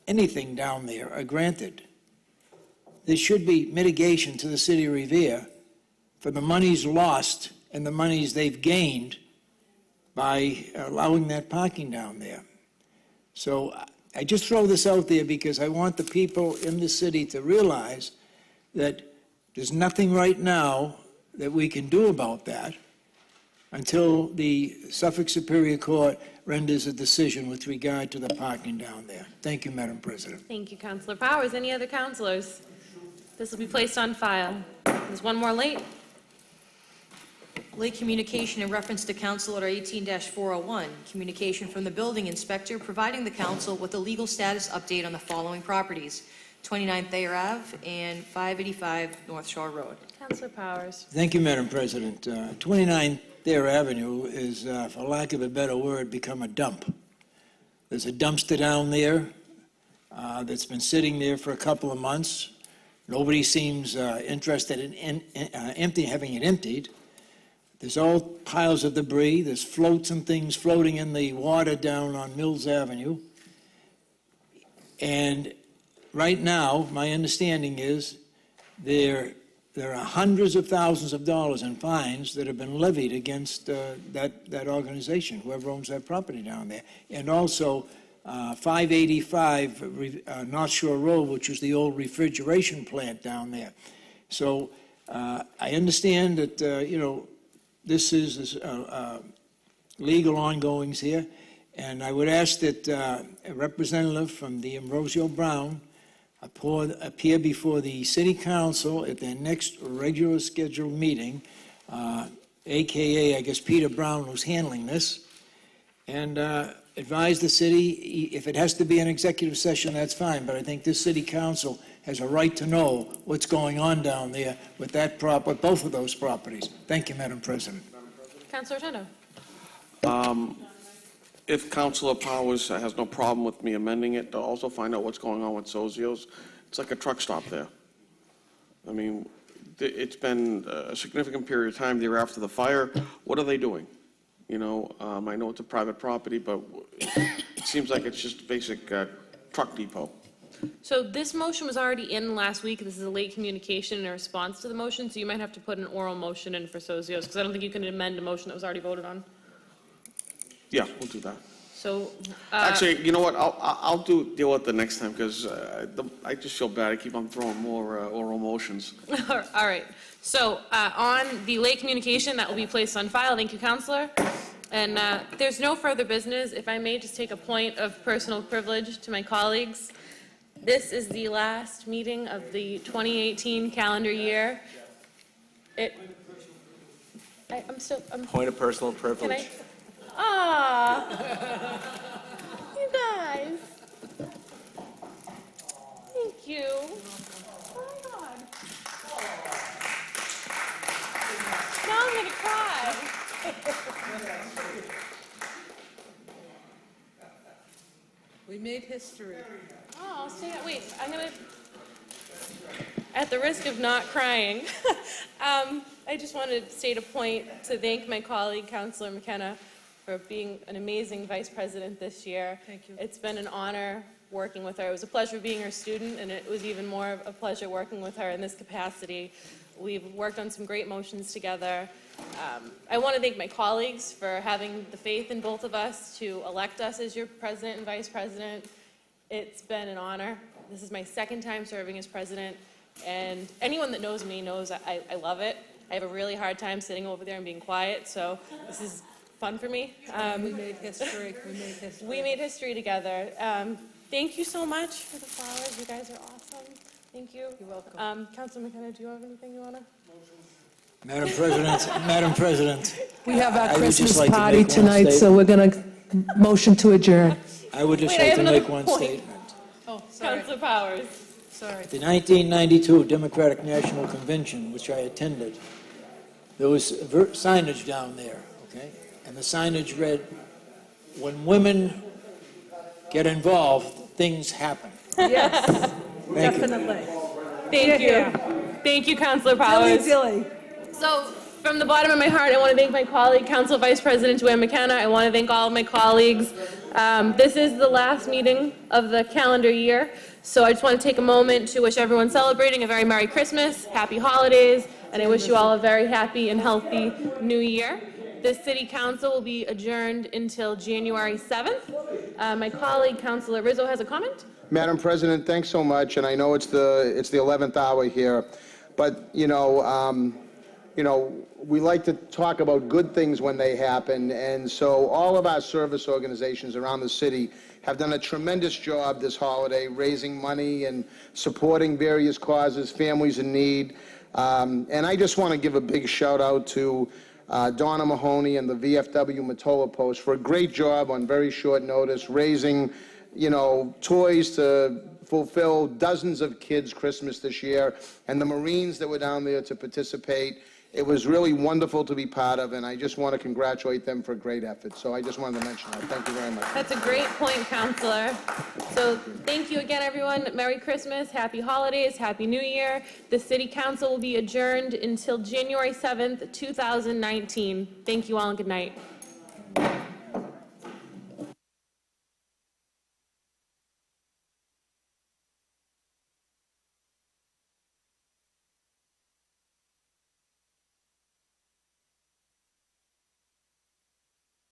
anything down there are granted, there should be mitigation to the city of Revere for the monies lost and the monies they've gained by allowing that parking down there. So I just throw this out there because I want the people in the city to realize that there's nothing right now that we can do about that until the Suffolk Superior Court renders a decision with regard to the parking down there. Thank you, Madam President. Thank you, Councilor Powers. Any other counselors? This will be placed on file. There's one more late. Late communication in reference to Council Order 18-401, communication from the building inspector providing the council with a legal status update on the following properties: 29 Thayer Ave and 585 North Shore Road. Councilor Powers. Thank you, Madam President. 29 Thayer Avenue is, for lack of a better word, become a dump. There's a dumpster down there that's been sitting there for a couple of months. Nobody seems interested in having it emptied. There's all piles of debris. There's floats and things floating in the water down on Mills Avenue. And right now, my understanding is there are hundreds of thousands of dollars in fines that have been levied against that organization, whoever owns that property down there. And also 585 North Shore Road, which was the old refrigeration plant down there. So I understand that, this is legal ongoings here, and I would ask that a representative from the Ambrosio Brown appear before the city council at their next regular scheduled meeting, AKA, I guess, Peter Brown, who's handling this, and advise the city. If it has to be an executive session, that's fine, but I think this city council has a right to know what's going on down there with with both of those properties. Thank you, Madam President. Councilor Rotundo. If Councilor Powers has no problem with me amending it, to also find out what's going on with Sozio's. It's like a truck stop there. I mean, it's been a significant period of time there after the fire. What are they doing? I know it's a private property, but it seems like it's just a basic truck depot. So this motion was already in last week. This is a late communication in response to the motion, so you might have to put an oral motion in for Sozio's, because I don't think you can amend a motion that was already voted on. Yeah, we'll do that. So, Actually, you know what? I'll deal with it the next time, because I just feel bad. I keep on throwing more oral motions. all right. So on the late communication, that will be placed on file. Thank you, Councilor. And there's no further business. If I may just take a point of personal privilege to my colleagues. This is the last meeting of the 2018 calendar year. Point of personal privilege. You guys. Thank you. Oh my God. Now I'm gonna cry. We made history. Oh, wait, I'm gonna, at the risk of not crying, I just wanted to state a point to thank my colleague, Councilor McKenna, for being an amazing vice president this year. Thank you. It's been an honor working with her. It was a pleasure being her student, and it was even more of a pleasure working with her in this capacity. We've worked on some great motions together. I want to thank my colleagues for having the faith in both of us to elect us as your president and vice president. It's been an honor. This is my second time serving as president, and anyone that knows me knows I love it. I have a really hard time sitting over there and being quiet, so this is fun for me. We made history. We made history. We made history together. Thank you so much for the flowers. You guys are awesome. Thank you. You're welcome. Councilor McKenna, do you have anything you want to? Madam President, We have our I would just Christmas like to party make one tonight, so statement. we're going to motion to adjourn. I would just Wait, I like have to make another one point. statement. Oh, sorry. Councilor Powers. Sorry. At the 1992 Democratic National Convention, which I attended, there was signage down there, okay? And the signage read, "When women get involved, things happen." Yes, Thank you. definitely. Thank you. Yeah. Thank you, Councilor Powers. Dilly. So, from the bottom of my heart, I want to thank my colleague, Council Vice President Joanne McKenna. I want to thank all of my colleagues. This is the last meeting of the calendar year, so I just want to take a moment to wish everyone celebrating a very Merry Christmas, Happy Holidays, and I wish you all a very happy and healthy New Year. The City Council will be adjourned until January 7th. My colleague, Councilor Rizzo, has a comment. Madam President, thanks so much, and I know it's the 11th hour here, but, you know, we like to talk about good things when they happen, and so all of our service organizations around the city have done a tremendous job this holiday, raising money and supporting various causes, families in need. And I just want to give a big shout out to Donna Mahoney and the VFW Matola Post for a great job on very short notice, raising, you know, toys to fulfill dozens of kids' Christmas this year, and the Marines that were down there to participate. It was really wonderful to be part of, and I just want to congratulate them for a great effort. So I just wanted to mention that. Thank you very much. That's a great point, Counselor. So thank you again, everyone. Merry Christmas, Happy Holidays, Happy New Year. The City Council will be adjourned until January 7th, 2019. Thank you all and good night.